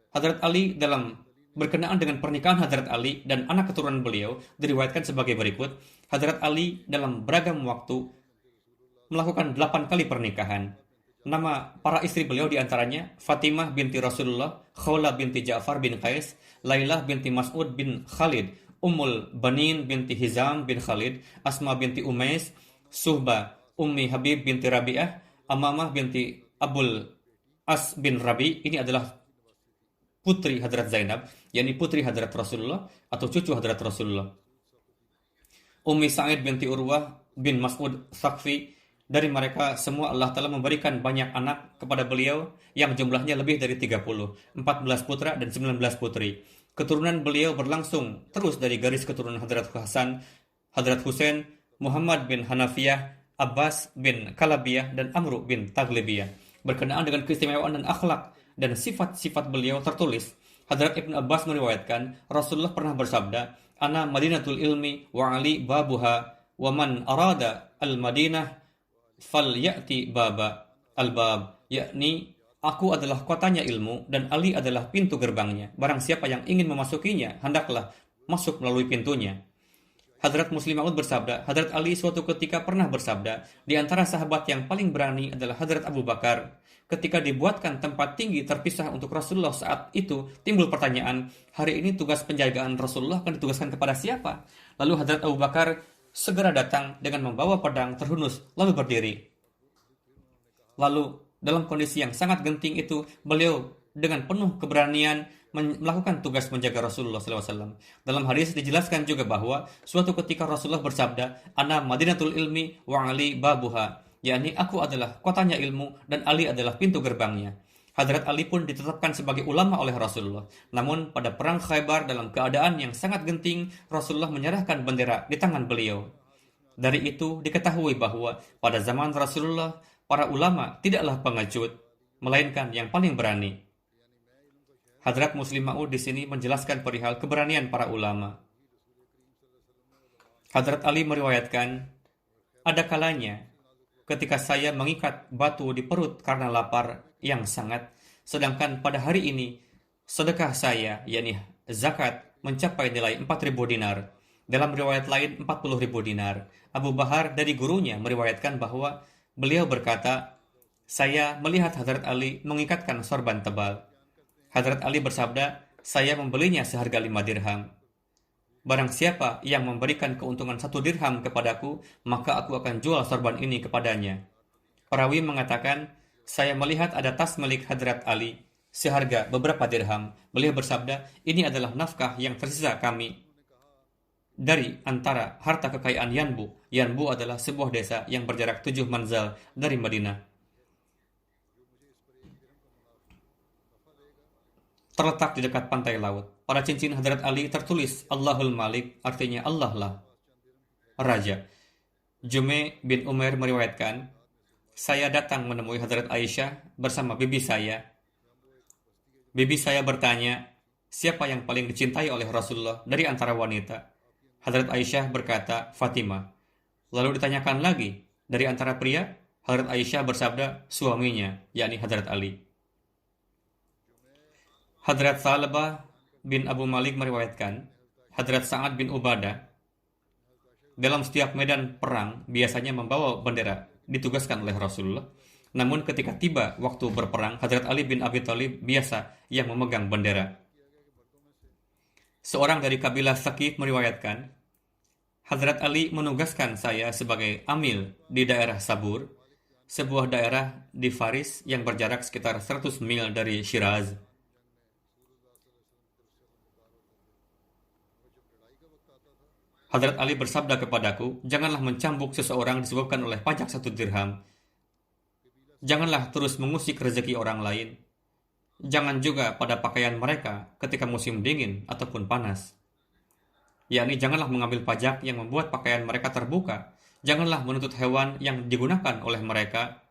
Hadrat Ali dalam berkenaan dengan pernikahan Hadrat Ali dan anak keturunan beliau diriwayatkan sebagai berikut. Hadrat Ali dalam beragam waktu melakukan 8 kali pernikahan. Nama para istri beliau diantaranya Fatimah binti Rasulullah, Khawla binti Ja'far bin Qais, Lailah binti Mas'ud bin Khalid, Ummul Banin binti Hizam bin Khalid, Asma binti Umais, Suhbah Ummi Habib binti Rabi'ah, Amamah binti Abul As bin Rabi. Ini adalah putri Hadrat Zainab, yakni putri Hadrat Rasulullah atau cucu Hadrat Rasulullah. Ummi Sa'id binti Urwah bin Mas'ud Thaqfi. Dari mereka semua Allah Ta'ala memberikan banyak anak kepada beliau yang jumlahnya lebih dari 30, 14 putra dan 19 putri. Keturunan beliau berlangsung terus dari garis keturunan Hadrat Hasan, Hadrat Husain, Muhammad bin Hanafiyah, Abbas bin Kalabiyah, dan Amru bin Taglibiyah. Berkenaan dengan keistimewaan dan akhlak dan sifat-sifat beliau tertulis, Hadrat Ibn Abbas meriwayatkan, Rasulullah pernah bersabda, Ana Madinatul Ilmi wa Ali babuha, wa man arada al-Madinah fal ya'ti baba al-bab, yakni aku adalah kotanya ilmu dan Ali adalah pintu gerbangnya. Barang siapa yang ingin memasukinya, hendaklah masuk melalui pintunya. Hadrat Muslim Maud bersabda, Hadrat Ali suatu ketika pernah bersabda, di antara sahabat yang paling berani adalah Hadrat Abu Bakar. Ketika dibuatkan tempat tinggi terpisah untuk Rasulullah saat itu, timbul pertanyaan, hari ini tugas penjagaan Rasulullah akan ditugaskan kepada siapa? Lalu Hadrat Abu Bakar segera datang dengan membawa pedang terhunus, lalu berdiri. Lalu, dalam kondisi yang sangat genting itu, beliau dengan penuh keberanian melakukan tugas menjaga Rasulullah SAW. Dalam hadis dijelaskan juga bahwa suatu ketika Rasulullah bersabda, Ana Madinatul Ilmi wa Ali babuha, yakni aku adalah kotanya ilmu dan Ali adalah pintu gerbangnya. Hadrat Ali pun ditetapkan sebagai ulama oleh Rasulullah. Namun pada perang Khaybar dalam keadaan yang sangat genting, Rasulullah menyerahkan bendera di tangan beliau. Dari itu diketahui bahwa pada zaman Rasulullah, para ulama tidaklah pengecut, melainkan yang paling berani. Hadrat Muslim Maud di sini menjelaskan perihal keberanian para ulama. Hadrat Ali meriwayatkan, ada kalanya ketika saya mengikat batu di perut karena lapar yang sangat, sedangkan pada hari ini sedekah saya, yakni zakat, mencapai nilai 4.000 dinar. Dalam riwayat lain 40.000 dinar. Abu Bahar dari gurunya meriwayatkan bahwa beliau berkata, saya melihat Hadrat Ali mengikatkan sorban tebal. Hadrat Ali bersabda, saya membelinya seharga 5 dirham. Barang siapa yang memberikan keuntungan 1 dirham kepadaku, maka aku akan jual sorban ini kepadanya. Perawi mengatakan, saya melihat ada tas milik Hadrat Ali seharga beberapa dirham. Beliau bersabda, ini adalah nafkah yang tersisa kami dari antara harta kekayaan Yanbu. Yanbu adalah sebuah desa yang berjarak 7 manzal dari Madinah. Terletak di dekat pantai laut. Pada cincin Hadrat Ali tertulis Allahul Malik, artinya Allah lah Raja. Jume bin Umair meriwayatkan, saya datang menemui Hadrat Aisyah bersama bibi saya. Bibi saya bertanya, siapa yang paling dicintai oleh Rasulullah dari antara wanita? Hadrat Aisyah berkata, Fatimah. Lalu ditanyakan lagi, dari antara pria? Hadrat Aisyah bersabda, suaminya, yakni Hadrat Ali. Hadrat Thalabah bin Abu Malik meriwayatkan, Hadrat Sa'ad bin Ubadah dalam setiap medan perang biasanya membawa bendera, ditugaskan oleh Rasulullah. Namun ketika tiba waktu berperang, Hadrat Ali bin Abi Thalib biasa yang memegang bendera. Seorang dari kabilah Thaqif meriwayatkan, Hadrat Ali menugaskan saya sebagai amil di daerah Sabur, sebuah daerah di Faris yang berjarak sekitar 100 mil dari Shiraz. Hadrat Ali bersabda kepadaku, janganlah mencambuk seseorang disebabkan oleh pajak 1 dirham. Janganlah terus mengusik rezeki orang lain. Jangan juga pada pakaian mereka ketika musim dingin ataupun panas. Yakni janganlah mengambil pajak yang membuat pakaian mereka terbuka. Janganlah menuntut hewan yang digunakan oleh mereka.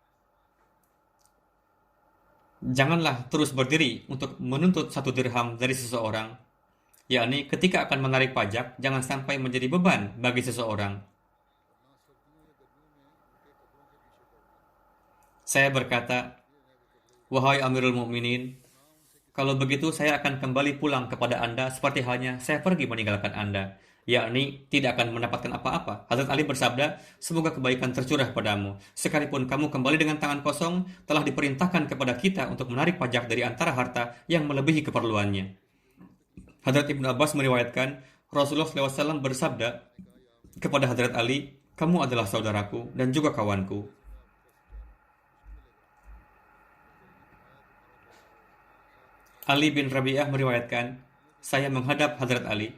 Janganlah terus berdiri untuk menuntut 1 dirham dari seseorang. Yakni ketika akan menarik pajak, jangan sampai menjadi beban bagi seseorang. Saya berkata, wahai Amirul Mukminin, kalau begitu saya akan kembali pulang kepada Anda seperti halnya saya pergi meninggalkan Anda, yakni tidak akan mendapatkan apa-apa. Hadrat Ali bersabda, semoga kebaikan tercurah padamu. Sekalipun kamu kembali dengan tangan kosong, telah diperintahkan kepada kita untuk menarik pajak dari antara harta yang melebihi keperluannya. Hadrat Ibnu Abbas meriwayatkan, Rasulullah SAW bersabda kepada Hadrat Ali, kamu adalah saudaraku dan juga kawanku. Ali bin Rabi'ah meriwayatkan, saya menghadap Hadrat Ali.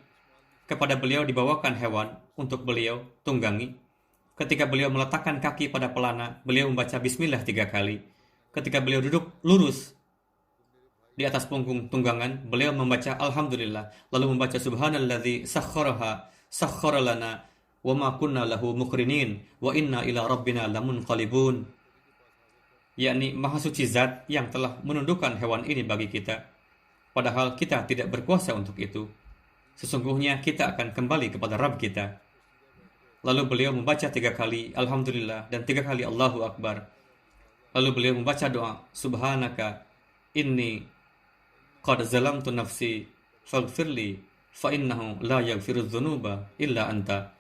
Kepada beliau dibawakan hewan untuk beliau tunggangi. Ketika beliau meletakkan kaki pada pelana, beliau membaca bismillah 3 kali. Ketika beliau duduk lurus di atas punggung tunggangan, beliau membaca alhamdulillah, lalu membaca subhanalladzi sakhkhara lana wa ma kunna lahu muqrinin wa inna ila rabbina lamunqalibun. Yakni maha suci zat yang telah menundukkan hewan ini bagi kita, padahal kita tidak berkuasa untuk itu. Sesungguhnya kita akan kembali kepada Rabb kita. Lalu beliau membaca 3 kali alhamdulillah dan 3 kali Allahu Akbar. Lalu beliau membaca doa subhanaka inni qad zalamtu nafsi faghfirli fa innahu la yaghfiru dzunuba illa anta.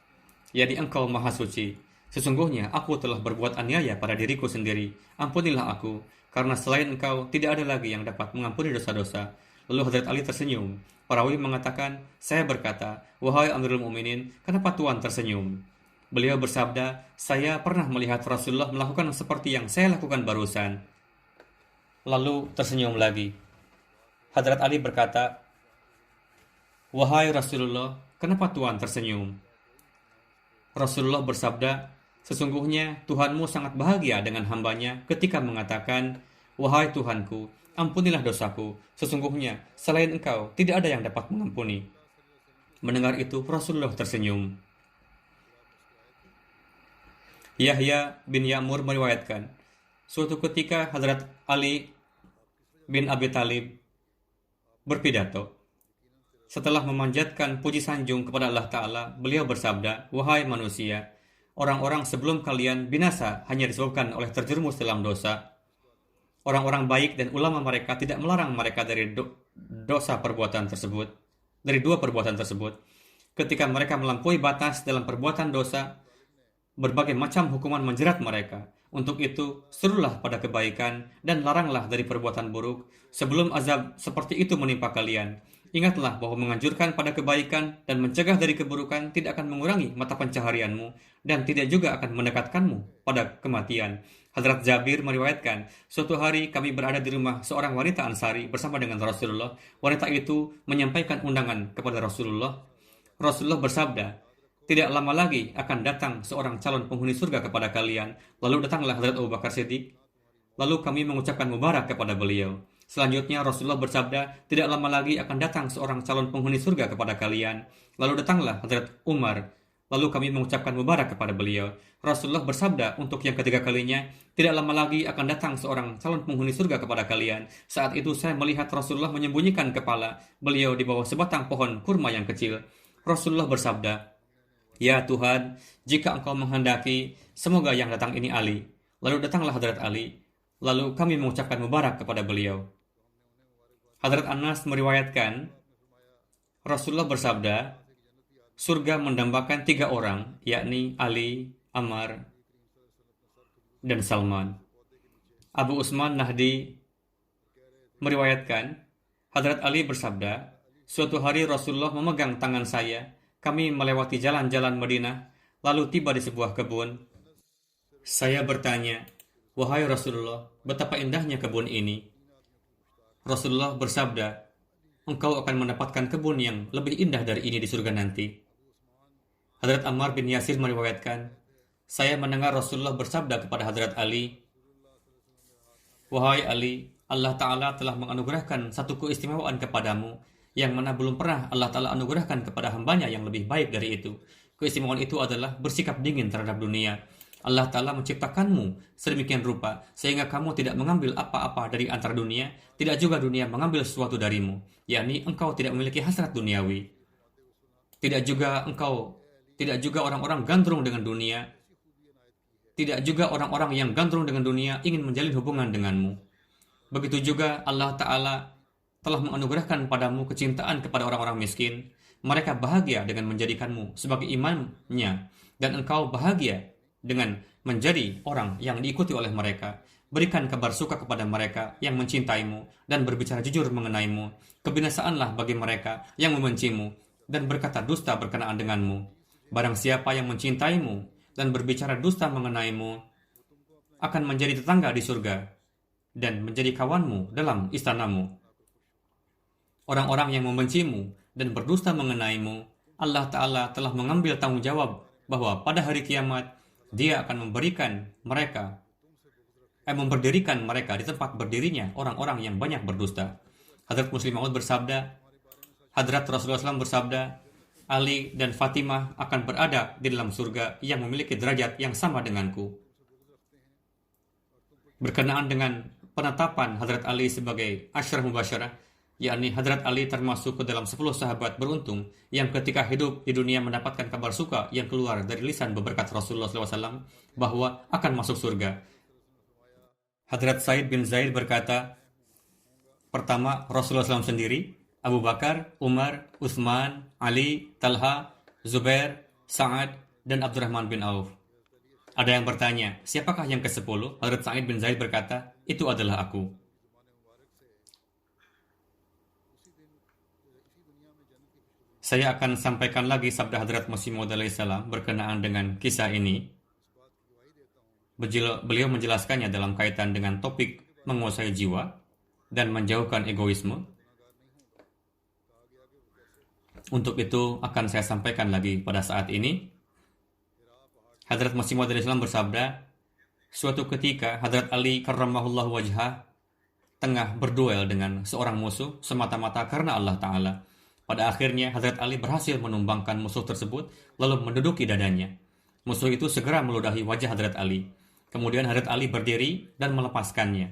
Yani engkau maha suci, sesungguhnya aku telah berbuat aniaya pada diriku sendiri, ampunilah aku, karena selain engkau tidak ada lagi yang dapat mengampuni dosa-dosa. Lalu Hadrat Ali tersenyum. Perawi mengatakan, saya berkata, wahai Amirul Mukminin, kenapa Tuan tersenyum? Beliau bersabda, saya pernah melihat Rasulullah melakukan seperti yang saya lakukan barusan. Lalu tersenyum lagi. Hadrat Ali berkata, wahai Rasulullah, kenapa Tuan tersenyum? Rasulullah bersabda, sesungguhnya Tuhanmu sangat bahagia dengan hambanya ketika mengatakan, wahai Tuhanku, ampunilah dosaku, sesungguhnya selain engkau tidak ada yang dapat mengampuni. Mendengar itu, Rasulullah tersenyum. Yahya bin Ya'mur meriwayatkan, suatu ketika Hadrat Ali bin Abi Thalib berpidato. Setelah memanjatkan puji sanjung kepada Allah Ta'ala, beliau bersabda, wahai manusia, orang-orang sebelum kalian binasa hanya disebabkan oleh terjerumus dalam dosa. Orang-orang baik dan ulama mereka tidak melarang mereka dari dosa perbuatan tersebut, dari 2 perbuatan tersebut. Ketika mereka melampaui batas dalam perbuatan dosa, berbagai macam hukuman menjerat mereka. Untuk itu, serulah pada kebaikan dan laranglah dari perbuatan buruk sebelum azab seperti itu menimpa kalian. Ingatlah bahwa menganjurkan pada kebaikan dan mencegah dari keburukan tidak akan mengurangi mata pencaharianmu dan tidak juga akan mendekatkanmu pada kematian. Hadrat Jabir meriwayatkan, suatu hari kami berada di rumah seorang wanita Ansari bersama dengan Rasulullah. Wanita itu menyampaikan undangan kepada Rasulullah. Rasulullah bersabda, tidak lama lagi akan datang seorang calon penghuni surga kepada kalian. Lalu datanglah Hadrat Abu Bakar Siddiq. Lalu kami mengucapkan mubarak kepada beliau. Selanjutnya Rasulullah bersabda, tidak lama lagi akan datang seorang calon penghuni surga kepada kalian. Lalu datanglah Hadrat Umar. Lalu kami mengucapkan mubarak kepada beliau. Rasulullah bersabda untuk yang ketiga kalinya, tidak lama lagi akan datang seorang calon penghuni surga kepada kalian. Saat itu saya melihat Rasulullah menyembunyikan kepala beliau di bawah sebatang pohon kurma yang kecil. Rasulullah bersabda, ya Tuhan, jika engkau menghendaki, semoga yang datang ini Ali. Lalu datanglah Hadrat Ali. Lalu kami mengucapkan mubarak kepada beliau. Hadrat Anas meriwayatkan, Rasulullah bersabda, surga mendambakan 3 orang, yakni Ali, Ammar, dan Salman. Abu Usman Nahdi meriwayatkan, Hadrat Ali bersabda, suatu hari Rasulullah memegang tangan saya Kami melewati jalan-jalan Madinah, lalu tiba di sebuah kebun. Saya bertanya, "Wahai Rasulullah, betapa indahnya kebun ini." Rasulullah bersabda, "Engkau akan mendapatkan kebun yang lebih indah dari ini di surga nanti." Hadrat Ammar bin Yasir meriwayatkan, saya mendengar Rasulullah bersabda kepada Hadrat Ali, "Wahai Ali, Allah Ta'ala telah menganugerahkan satu keistimewaan kepadamu yang mana belum pernah Allah Ta'ala anugerahkan kepada hambanya yang lebih baik dari itu. Keistimewaan itu adalah bersikap dingin terhadap dunia. Allah Ta'ala menciptakanmu sedemikian rupa sehingga kamu tidak mengambil apa-apa dari antara dunia, tidak juga dunia mengambil sesuatu darimu, yakni engkau tidak memiliki hasrat duniawi. Tidak juga orang-orang gandrung dengan dunia, tidak juga orang-orang yang gandrung dengan dunia ingin menjalin hubungan denganmu. Begitu juga Allah Ta'ala telah menganugerahkan padamu kecintaan kepada orang-orang miskin. Mereka bahagia dengan menjadikanmu sebagai imamnya, dan engkau bahagia dengan menjadi orang yang diikuti oleh mereka. Berikan kabar suka kepada mereka yang mencintaimu dan berbicara jujur mengenaimu. Kebinasaanlah bagi mereka yang membencimu dan berkata dusta berkenaan denganmu. Barang siapa yang mencintaimu dan berbicara dusta mengenaimu akan menjadi tetangga di surga dan menjadi kawanmu dalam istanamu. Orang-orang yang membencimu dan berdusta mengenaimu, Allah Ta'ala telah mengambil tanggung jawab bahwa pada hari kiamat Dia akan memberdirikan mereka di tempat berdirinya orang-orang yang banyak berdusta. Hadrat Muslim Maud bersabda, Hadrat Rasulullah SAW bersabda, Ali dan Fatimah akan berada di dalam surga yang memiliki derajat yang sama denganku. Berkenaan dengan penetapan Hadrat Ali sebagai Asyraf Mubasyarah, yakni Hadrat Ali termasuk ke dalam 10 sahabat beruntung yang ketika hidup di dunia mendapatkan kabar suka yang keluar dari lisan beberkat Rasulullah SAW bahwa akan masuk surga. Hadrat Said bin Zaid berkata, pertama Rasulullah SAW sendiri, Abu Bakar, Umar, Utsman, Ali, Talha, Zubair, Sa'ad, dan Abdurrahman bin Auf. Ada yang bertanya, siapakah yang ke-10? Hadrat Said bin Zaid berkata, itu adalah aku. Saya akan sampaikan lagi sabda Hadrat Masih Maud alaihissalam berkenaan dengan kisah ini. Beliau menjelaskannya dalam kaitan dengan topik menguasai jiwa dan menjauhkan egoisme. Untuk itu akan saya sampaikan lagi pada saat ini. Hadrat Masih Maud alaihissalam bersabda, suatu ketika Hadrat Ali karramahullahu wajhah tengah berduel dengan seorang musuh semata-mata karena Allah Ta'ala. Pada akhirnya Hadrat Ali berhasil menumbangkan musuh tersebut lalu menduduki dadanya. Musuh itu segera meludahi wajah Hadrat Ali. Kemudian Hadrat Ali berdiri dan melepaskannya.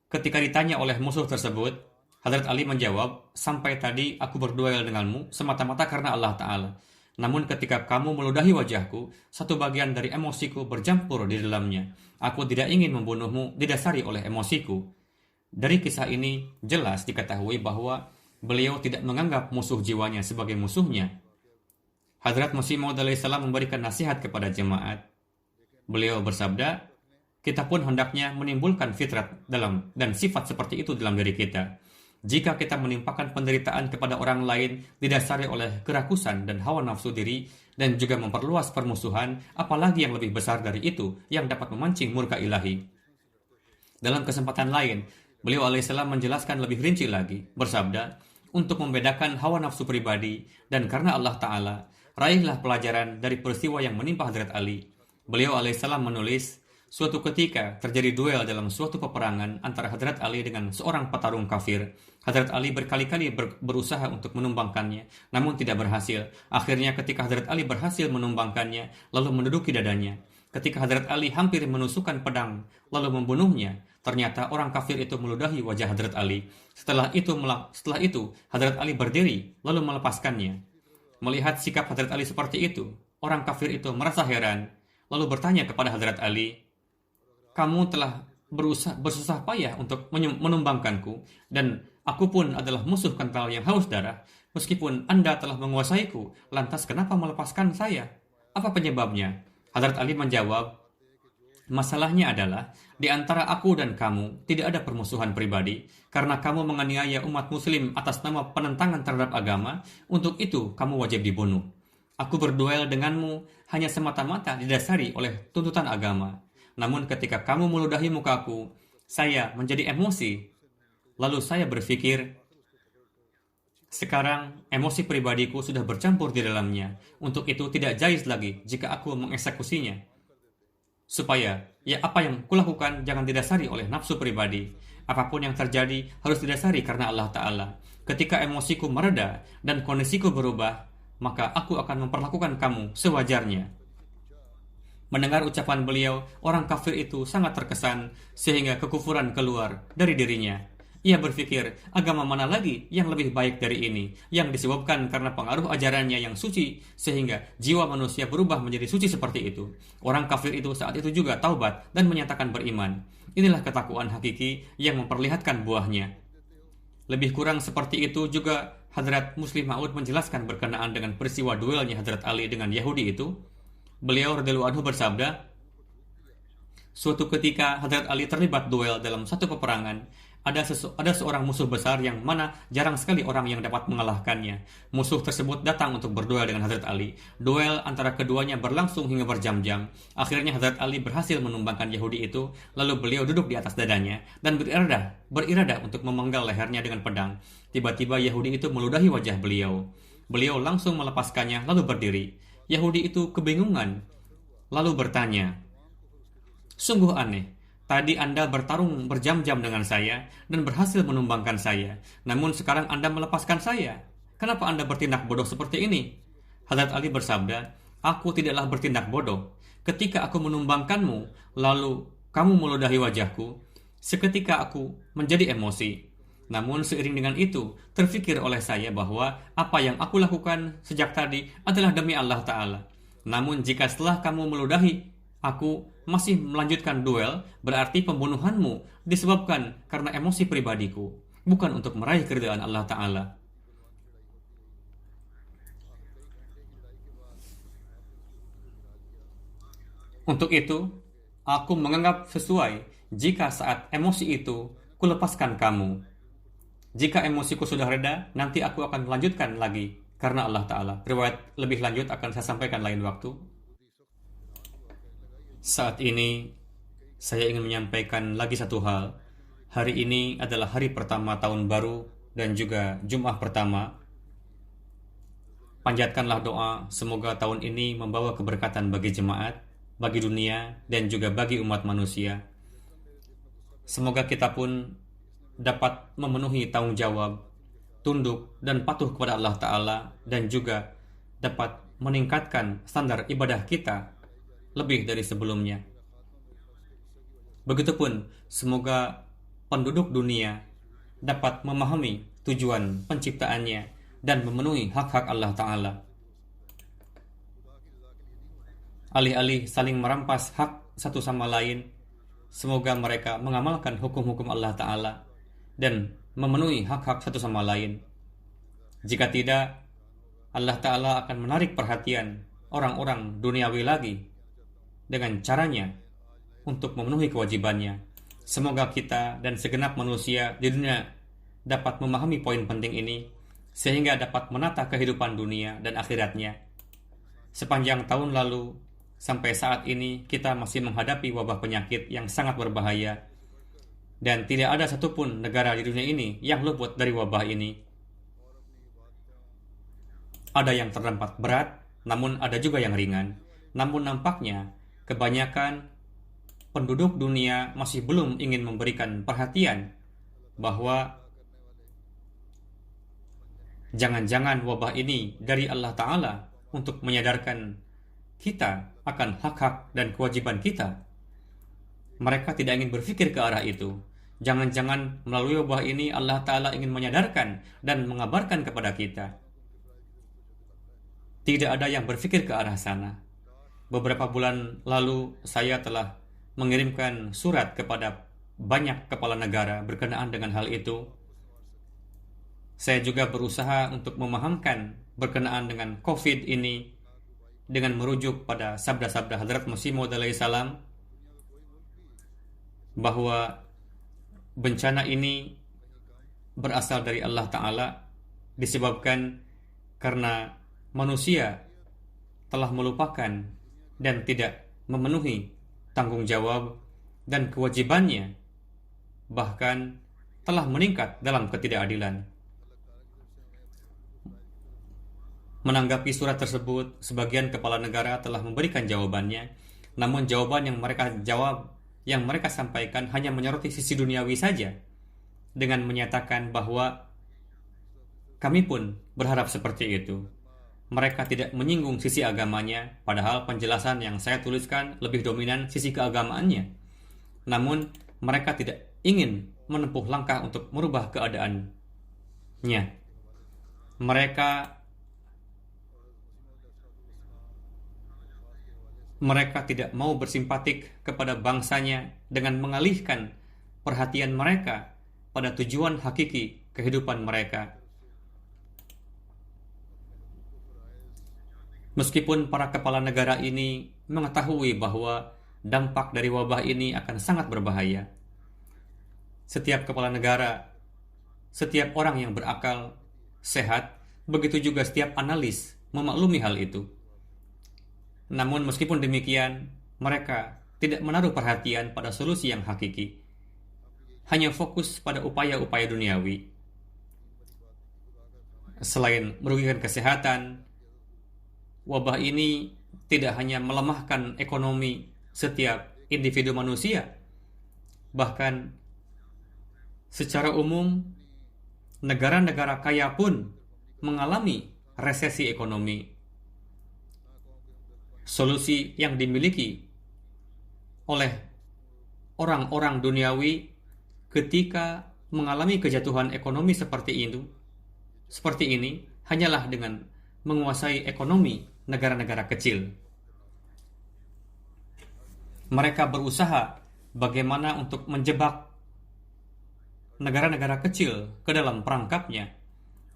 Ketika ditanya oleh musuh tersebut, Hadrat Ali menjawab, sampai tadi aku berduel denganmu semata-mata karena Allah Ta'ala. Namun ketika kamu meludahi wajahku, satu bagian dari emosiku bercampur di dalamnya. Aku tidak ingin membunuhmu didasari oleh emosiku. Dari kisah ini jelas diketahui bahwa beliau tidak menganggap musuh jiwanya sebagai musuhnya. Hadrat Masih Maud alaihissalam memberikan nasihat kepada jemaat. Beliau bersabda, kita pun hendaknya menimbulkan fitrat dalam dan sifat seperti itu dalam diri kita. Jika kita menimpakan penderitaan kepada orang lain didasari oleh kerakusan dan hawa nafsu diri dan juga memperluas permusuhan, apalagi yang lebih besar dari itu yang dapat memancing murka ilahi. Dalam kesempatan lain, beliau alaihissalam menjelaskan lebih rinci lagi, bersabda, untuk membedakan hawa nafsu pribadi dan karena Allah Ta'ala, raihlah pelajaran dari peristiwa yang menimpa Hadrat Ali. Beliau alaihissalam menulis, suatu ketika terjadi duel dalam suatu peperangan antara Hadrat Ali dengan seorang petarung kafir. Hadrat Ali berkali-kali berusaha untuk menumbangkannya, namun tidak berhasil. Akhirnya ketika Hadrat Ali berhasil menumbangkannya, lalu menduduki dadanya. Ketika Hadrat Ali hampir menusukkan pedang, lalu membunuhnya, ternyata orang kafir itu meludahi wajah Hadrat Ali. Setelah itu, Hadrat Ali berdiri, lalu melepaskannya. Melihat sikap Hadrat Ali seperti itu, orang kafir itu merasa heran, lalu bertanya kepada Hadrat Ali, kamu telah bersusah payah untuk menumbangkanku, dan aku pun adalah musuh kental yang haus darah. Meskipun Anda telah menguasaiku, lantas kenapa melepaskan saya? Apa penyebabnya? Hadrat Ali menjawab, Masalahnya adalah, di antara aku dan kamu tidak ada permusuhan pribadi, karena kamu menganiaya umat muslim atas nama penentangan terhadap agama, untuk itu kamu wajib dibunuh. Aku berduel denganmu hanya semata-mata didasari oleh tuntutan agama. Namun ketika kamu meludahi mukaku, saya menjadi emosi. Lalu saya berpikir, sekarang emosi pribadiku sudah bercampur di dalamnya. Untuk itu tidak jais lagi jika aku mengeksekusinya. Supaya, ya apa yang kulakukan jangan didasari oleh nafsu pribadi. Apapun yang terjadi harus didasari karena Allah Ta'ala. Ketika emosiku mereda dan kondisiku berubah, maka aku akan memperlakukan kamu sewajarnya. Mendengar ucapan beliau, orang kafir itu sangat terkesan sehingga kekufuran keluar dari dirinya. Ia berpikir, agama mana lagi yang lebih baik dari ini, yang disebabkan karena pengaruh ajarannya yang suci, sehingga jiwa manusia berubah menjadi suci seperti itu. Orang kafir itu saat itu juga taubat dan menyatakan beriman. Inilah ketakwaan hakiki yang memperlihatkan buahnya. Lebih kurang seperti itu juga Hadrat Muslim Maud menjelaskan berkenaan dengan peristiwa duelnya Hadrat Ali dengan Yahudi itu. Beliau radhiyallahu anhu bersabda, suatu ketika Hadrat Ali terlibat duel dalam satu peperangan. Ada seorang musuh besar yang mana jarang sekali orang yang dapat mengalahkannya. Musuh tersebut datang untuk berduel dengan Hadrat Ali. Duel antara keduanya berlangsung hingga berjam-jam. Akhirnya Hadrat Ali berhasil menumbangkan Yahudi itu, lalu beliau duduk di atas dadanya dan berirada untuk memenggal lehernya dengan pedang. Tiba-tiba Yahudi itu meludahi wajah beliau. Beliau langsung melepaskannya lalu berdiri. Yahudi itu kebingungan, lalu bertanya, "Sungguh aneh. Tadi Anda bertarung berjam-jam dengan saya dan berhasil menumbangkan saya. Namun sekarang Anda melepaskan saya. Kenapa Anda bertindak bodoh seperti ini?" Hadrat Ali bersabda, "Aku tidaklah bertindak bodoh. Ketika aku menumbangkanmu, lalu kamu meludahi wajahku, seketika aku menjadi emosi. Namun seiring dengan itu, terfikir oleh saya bahwa apa yang aku lakukan sejak tadi adalah demi Allah Ta'ala. Namun jika setelah kamu meludahi aku masih melanjutkan duel, berarti pembunuhanmu disebabkan karena emosi pribadiku, bukan untuk meraih keridhaan Allah Ta'ala." Untuk itu, aku menganggap sesuai jika saat emosi itu kulepaskan kamu. Jika emosiku sudah reda, nanti aku akan melanjutkan lagi karena Allah Ta'ala. Riwayat lebih lanjut akan saya sampaikan lain waktu. Saat ini, saya ingin menyampaikan lagi satu hal. Hari ini adalah hari pertama tahun baru dan juga Jumat pertama. Panjatkanlah doa, semoga tahun ini membawa keberkatan bagi jemaat, bagi dunia, dan juga bagi umat manusia. Semoga kita pun dapat memenuhi tanggung jawab, tunduk dan patuh kepada Allah Ta'ala, dan juga dapat meningkatkan standar ibadah kita lebih dari sebelumnya. Begitupun, semoga penduduk dunia dapat memahami tujuan penciptaannya dan memenuhi hak-hak Allah Ta'ala. Alih-alih saling merampas hak satu sama lain, semoga mereka mengamalkan hukum-hukum Allah Ta'ala dan memenuhi hak-hak satu sama lain. Jika tidak, Allah Ta'ala akan menarik perhatian orang-orang duniawi lagi dengan caranya untuk memenuhi kewajibannya. Semoga kita dan segenap manusia di dunia dapat memahami poin penting ini, sehingga dapat menata kehidupan dunia dan akhiratnya. Sepanjang tahun lalu, sampai saat ini kita masih menghadapi wabah penyakit yang sangat berbahaya, dan tidak ada satupun negara di dunia ini yang luput dari wabah ini. Ada yang terdampak berat, namun ada juga yang ringan. Namun nampaknya kebanyakan penduduk dunia masih belum ingin memberikan perhatian bahwa jangan-jangan wabah ini dari Allah Ta'ala untuk menyadarkan kita akan hak-hak dan kewajiban kita. Mereka tidak ingin berpikir ke arah itu. Jangan-jangan melalui wabah ini Allah Ta'ala ingin menyadarkan dan mengabarkan kepada kita. Tidak ada yang berpikir ke arah sana. Beberapa bulan lalu saya telah mengirimkan surat kepada banyak kepala negara berkenaan dengan hal itu. Saya juga berusaha untuk memahamkan berkenaan dengan COVID ini dengan merujuk pada sabda-sabda Hadrat Masih Maud alaihi salam bahwa bencana ini berasal dari Allah Ta'ala disebabkan karena manusia telah melupakan dan tidak memenuhi tanggung jawab dan kewajibannya, bahkan telah meningkat dalam ketidakadilan. Menanggapi surat tersebut, sebagian kepala negara telah memberikan jawabannya, namun jawaban yang mereka sampaikan hanya menyoroti sisi duniawi saja, dengan menyatakan bahwa kami pun berharap seperti itu. Mereka tidak menyinggung sisi agamanya, padahal penjelasan yang saya tuliskan lebih dominan sisi keagamaannya. Namun, mereka tidak ingin menempuh langkah untuk merubah keadaannya. Mereka tidak mau bersimpatik kepada bangsanya dengan mengalihkan perhatian mereka pada tujuan hakiki kehidupan mereka. Meskipun para kepala negara ini mengetahui bahwa dampak dari wabah ini akan sangat berbahaya, setiap kepala negara, setiap orang yang berakal, sehat, begitu juga setiap analis memaklumi hal itu. Namun meskipun demikian, mereka tidak menaruh perhatian pada solusi yang hakiki, hanya fokus pada upaya-upaya duniawi. Selain merugikan kesehatan, wabah ini tidak hanya melemahkan ekonomi setiap individu manusia, bahkan secara umum negara-negara kaya pun mengalami resesi ekonomi. Solusi yang dimiliki oleh orang-orang duniawi ketika mengalami kejatuhan ekonomi seperti ini hanyalah dengan menguasai ekonomi negara-negara kecil. Mereka berusaha bagaimana untuk menjebak negara-negara kecil ke dalam perangkapnya,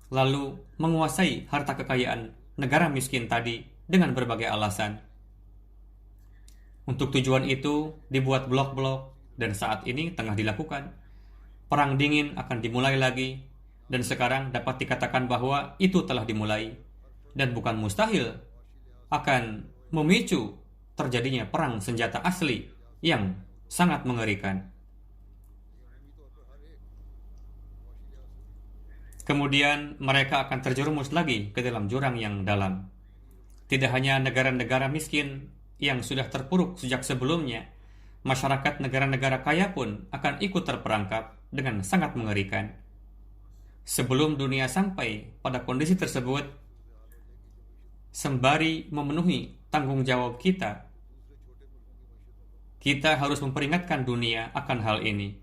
lalu menguasai harta kekayaan negara miskin tadi dengan berbagai alasan. Untuk tujuan itu dibuat blok-blok, dan saat ini tengah dilakukan. Perang dingin akan dimulai lagi, dan sekarang dapat dikatakan bahwa itu telah dimulai, dan bukan mustahil akan memicu terjadinya perang senjata asli yang sangat mengerikan. Kemudian mereka akan terjerumus lagi ke dalam jurang yang dalam. Tidak hanya negara-negara miskin yang sudah terpuruk sejak sebelumnya, masyarakat negara-negara kaya pun akan ikut terperangkap dengan sangat mengerikan. Sebelum dunia sampai pada kondisi tersebut, sembari memenuhi tanggung jawab kita harus memperingatkan dunia akan hal ini.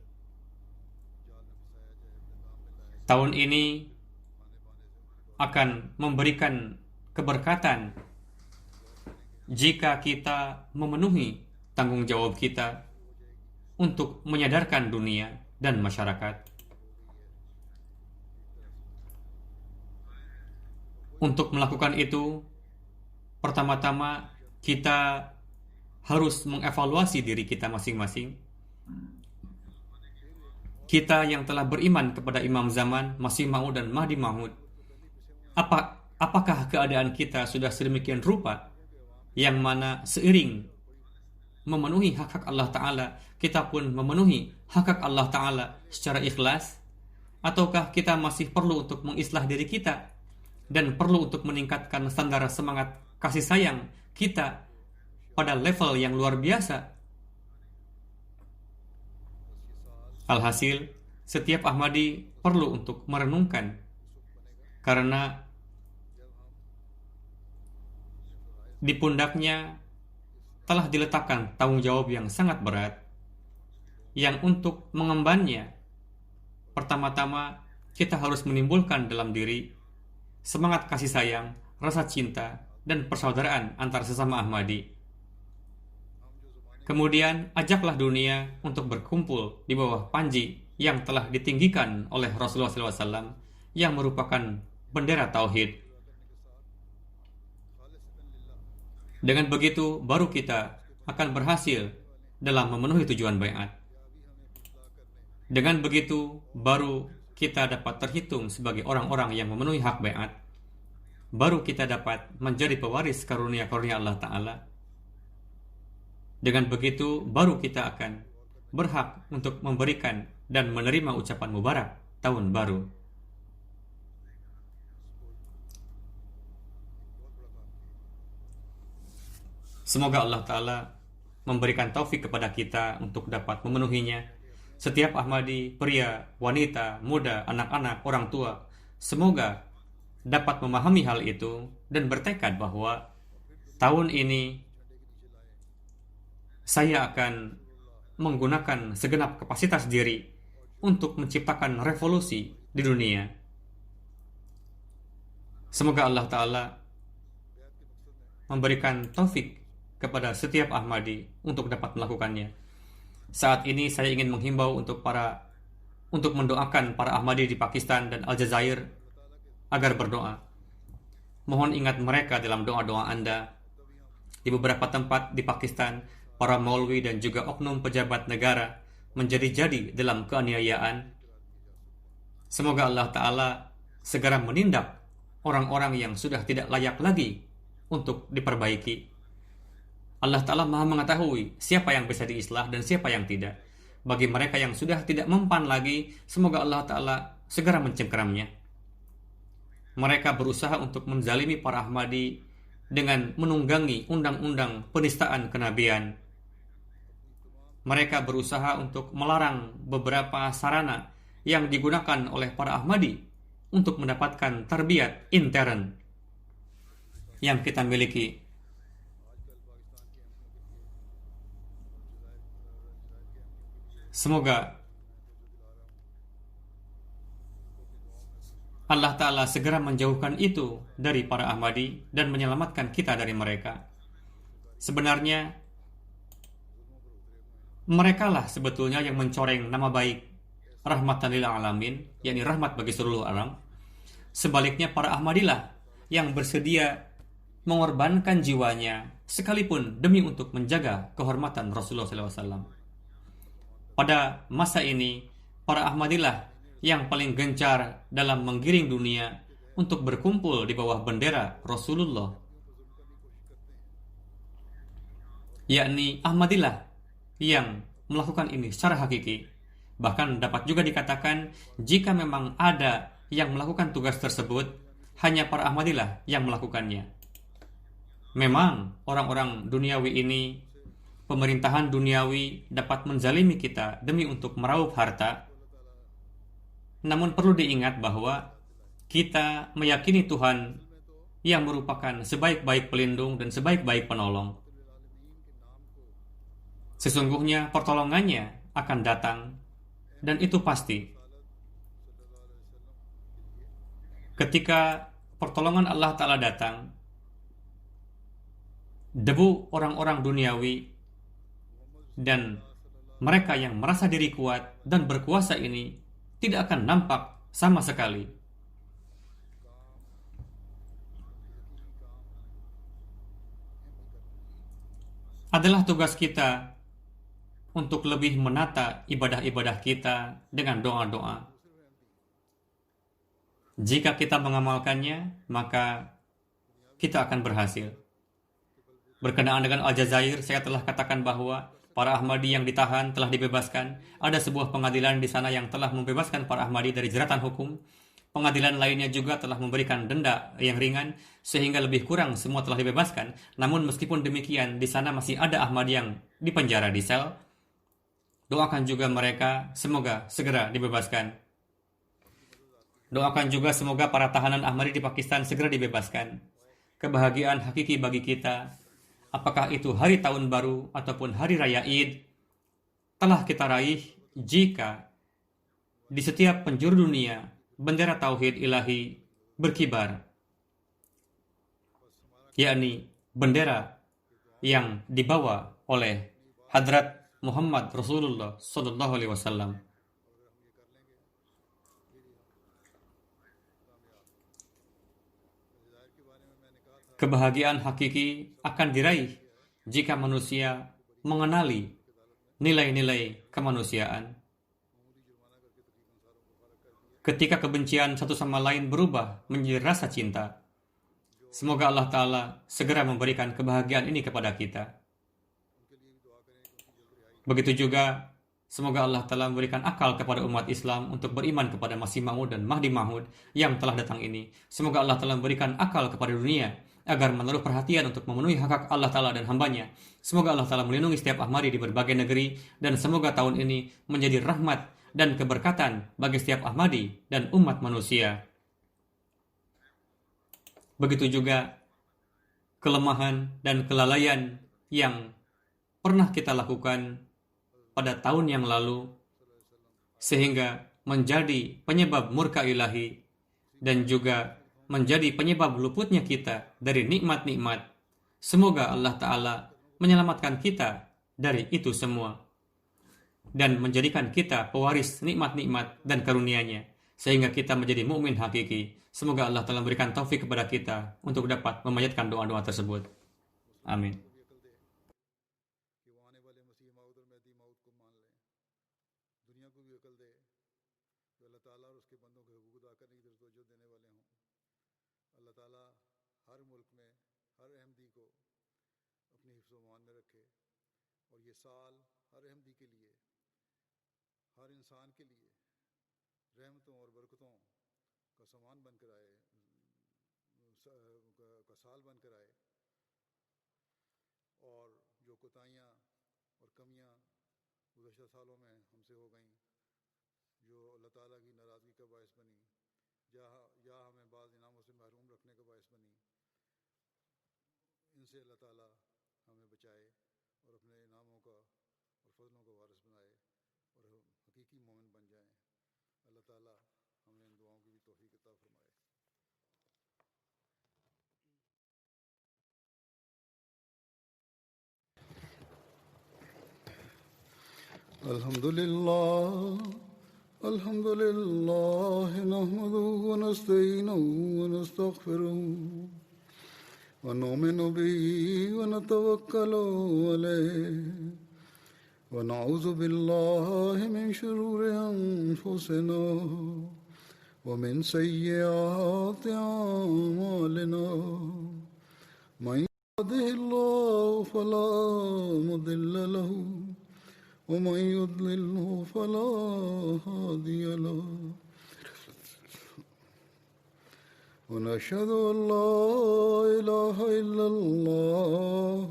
Tahun ini akan memberikan keberkatan jika kita memenuhi tanggung jawab kita untuk menyadarkan dunia dan masyarakat. Untuk melakukan itu, pertama-tama kita harus mengevaluasi diri kita masing-masing. Kita yang telah beriman kepada Imam Zaman, Masih Maud dan Mahdi Maud, apakah keadaan kita sudah sedemikian rupa yang mana seiring memenuhi hak-hak Allah Ta'ala, kita pun memenuhi hak-hak Allah Ta'ala secara ikhlas? Ataukah kita masih perlu untuk mengislah diri kita dan perlu untuk meningkatkan standar semangat kasih sayang kita pada level yang luar biasa? Alhasil, setiap Ahmadi perlu untuk merenungkan, karena di pundaknya telah diletakkan tanggung jawab yang sangat berat, yang untuk mengembannya, pertama-tama kita harus menimbulkan dalam diri semangat kasih sayang, rasa cinta, dan persaudaraan antar sesama Ahmadi. Kemudian ajaklah dunia untuk berkumpul di bawah panji yang telah ditinggikan oleh Rasulullah SAW, yang merupakan bendera tauhid. Dengan begitu, baru kita akan berhasil dalam memenuhi tujuan baiat. Dengan begitu, baru kita dapat terhitung sebagai orang-orang yang memenuhi hak baiat. Baru kita dapat menjadi pewaris karunia-karunia Allah Ta'ala. Dengan begitu, baru kita akan berhak untuk memberikan dan menerima ucapan mubarak tahun baru. Semoga Allah Ta'ala memberikan taufik kepada kita untuk dapat memenuhinya. Setiap Ahmadi, pria, wanita, muda, anak-anak, orang tua, semoga dapat memahami hal itu dan bertekad bahwa tahun ini saya akan menggunakan segenap kapasitas diri untuk menciptakan revolusi di dunia. Semoga Allah Ta'ala memberikan taufik kepada setiap Ahmadi untuk dapat melakukannya. Saat ini saya ingin menghimbau untuk mendoakan para Ahmadi di Pakistan dan Aljazair agar berdoa. Mohon ingat mereka dalam doa-doa Anda. Di beberapa tempat di Pakistan, para maulwi dan juga oknum pejabat negara menjadi-jadi dalam keaniayaan. Semoga Allah Ta'ala segera menindak orang-orang yang sudah tidak layak lagi untuk diperbaiki. Allah Ta'ala Maha mengetahui siapa yang bisa diislah dan siapa yang tidak. Bagi mereka yang sudah tidak mempan lagi, semoga Allah Ta'ala segera mencengkeramnya. Mereka berusaha untuk menzalimi para Ahmadi dengan menunggangi undang-undang penistaan kenabian. Mereka berusaha untuk melarang beberapa sarana yang digunakan oleh para Ahmadi untuk mendapatkan tarbiyat intern yang kita miliki. Semoga Allah Ta'ala segera menjauhkan itu dari para Ahmadi dan menyelamatkan kita dari mereka. Sebenarnya, merekalah sebetulnya yang mencoreng nama baik rahmatan lil alamin, yakni rahmat bagi seluruh alam. Sebaliknya, para Ahmadilah yang bersedia mengorbankan jiwanya sekalipun demi untuk menjaga kehormatan Rasulullah SAW. Pada masa ini, para Ahmadilah yang paling gencar dalam menggiring dunia untuk berkumpul di bawah bendera Rasulullah, yakni Ahmadilah yang melakukan ini secara hakiki. Bahkan dapat juga dikatakan, jika memang ada yang melakukan tugas tersebut, hanya para Ahmadilah yang melakukannya. Memang orang-orang duniawi ini, pemerintahan duniawi dapat menzalimi kita demi untuk meraup harta. Namun perlu diingat bahwa kita meyakini Tuhan yang merupakan sebaik-baik pelindung dan sebaik-baik penolong. Sesungguhnya pertolongannya akan datang, dan itu pasti. Ketika pertolongan Allah Ta'ala datang, debu orang-orang duniawi dan mereka yang merasa diri kuat dan berkuasa ini tidak akan nampak sama sekali. Adalah tugas kita untuk lebih menata ibadah-ibadah kita dengan doa-doa. Jika kita mengamalkannya, maka kita akan berhasil. Berkenaan dengan Aljazair, saya telah katakan bahwa para Ahmadi yang ditahan telah dibebaskan. Ada sebuah pengadilan di sana yang telah membebaskan para Ahmadi dari jeratan hukum. Pengadilan lainnya juga telah memberikan denda yang ringan, sehingga lebih kurang semua telah dibebaskan. Namun meskipun demikian, di sana masih ada Ahmadi yang dipenjara di sel. Doakan juga mereka, semoga segera dibebaskan. Doakan juga semoga para tahanan Ahmadi di Pakistan segera dibebaskan. Kebahagiaan hakiki bagi kita, apakah itu hari tahun baru ataupun hari raya Id, telah kita raih jika di setiap penjuru dunia bendera tauhid ilahi berkibar, yakni bendera yang dibawa oleh Hadrat Muhammad Rasulullah Sallallahu Alaihi Wasallam. Kebahagiaan hakiki akan diraih jika manusia mengenali nilai-nilai kemanusiaan. ketika kebencian satu sama lain berubah menjadi rasa cinta. Semoga Allah Ta'ala segera memberikan kebahagiaan ini kepada kita. Begitu juga, semoga Allah Ta'ala memberikan akal kepada umat Islam untuk beriman kepada Masih Maud dan Mahdi Maud yang telah datang ini. Semoga Allah Ta'ala memberikan akal kepada dunia agar menaruh perhatian untuk memenuhi hak Allah Ta'ala dan hambanya. Semoga Allah Ta'ala melindungi setiap Ahmadi di berbagai negeri, dan semoga tahun ini menjadi rahmat dan keberkatan bagi setiap Ahmadi dan umat manusia. Begitu juga kelemahan dan kelalaian yang pernah kita lakukan pada tahun yang lalu, sehingga menjadi penyebab murka ilahi dan juga menjadi penyebab luputnya kita dari nikmat-nikmat. Semoga Allah Ta'ala menyelamatkan kita dari itu semua dan menjadikan kita pewaris nikmat-nikmat dan karunia-Nya, sehingga kita menjadi mukmin hakiki. Semoga Allah Ta'ala memberikan taufik kepada kita untuk dapat memanjatkan doa-doa tersebut. Amin. الحمد لله نحمده ونستعينه ونستغفره ونؤمن به ونتوكل عليه ونعوذ بالله من شرور أنفسنا ومن سيئات أعمالنا من يهده الله فلا مضل له ومن يضلله فلا هادي له ونشهد أن لا إله إلا الله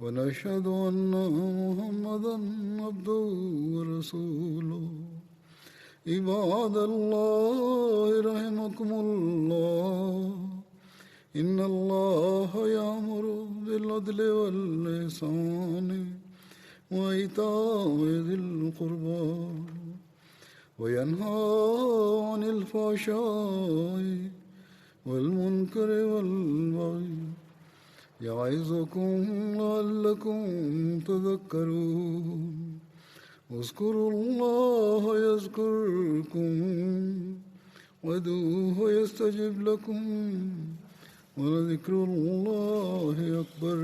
ونشهد أن محمدا عبده ورسوله عباد الله رحمكم الله إن الله يأمر بالعدل والإحسان وإيتاء ذي القربى وينهى عن الفحشاء والمنكر والبغي يعظكم لعلكم تذكرون اذكروا الله يذكركم وادعوه يستجب لكم ولذكر الله أكبر.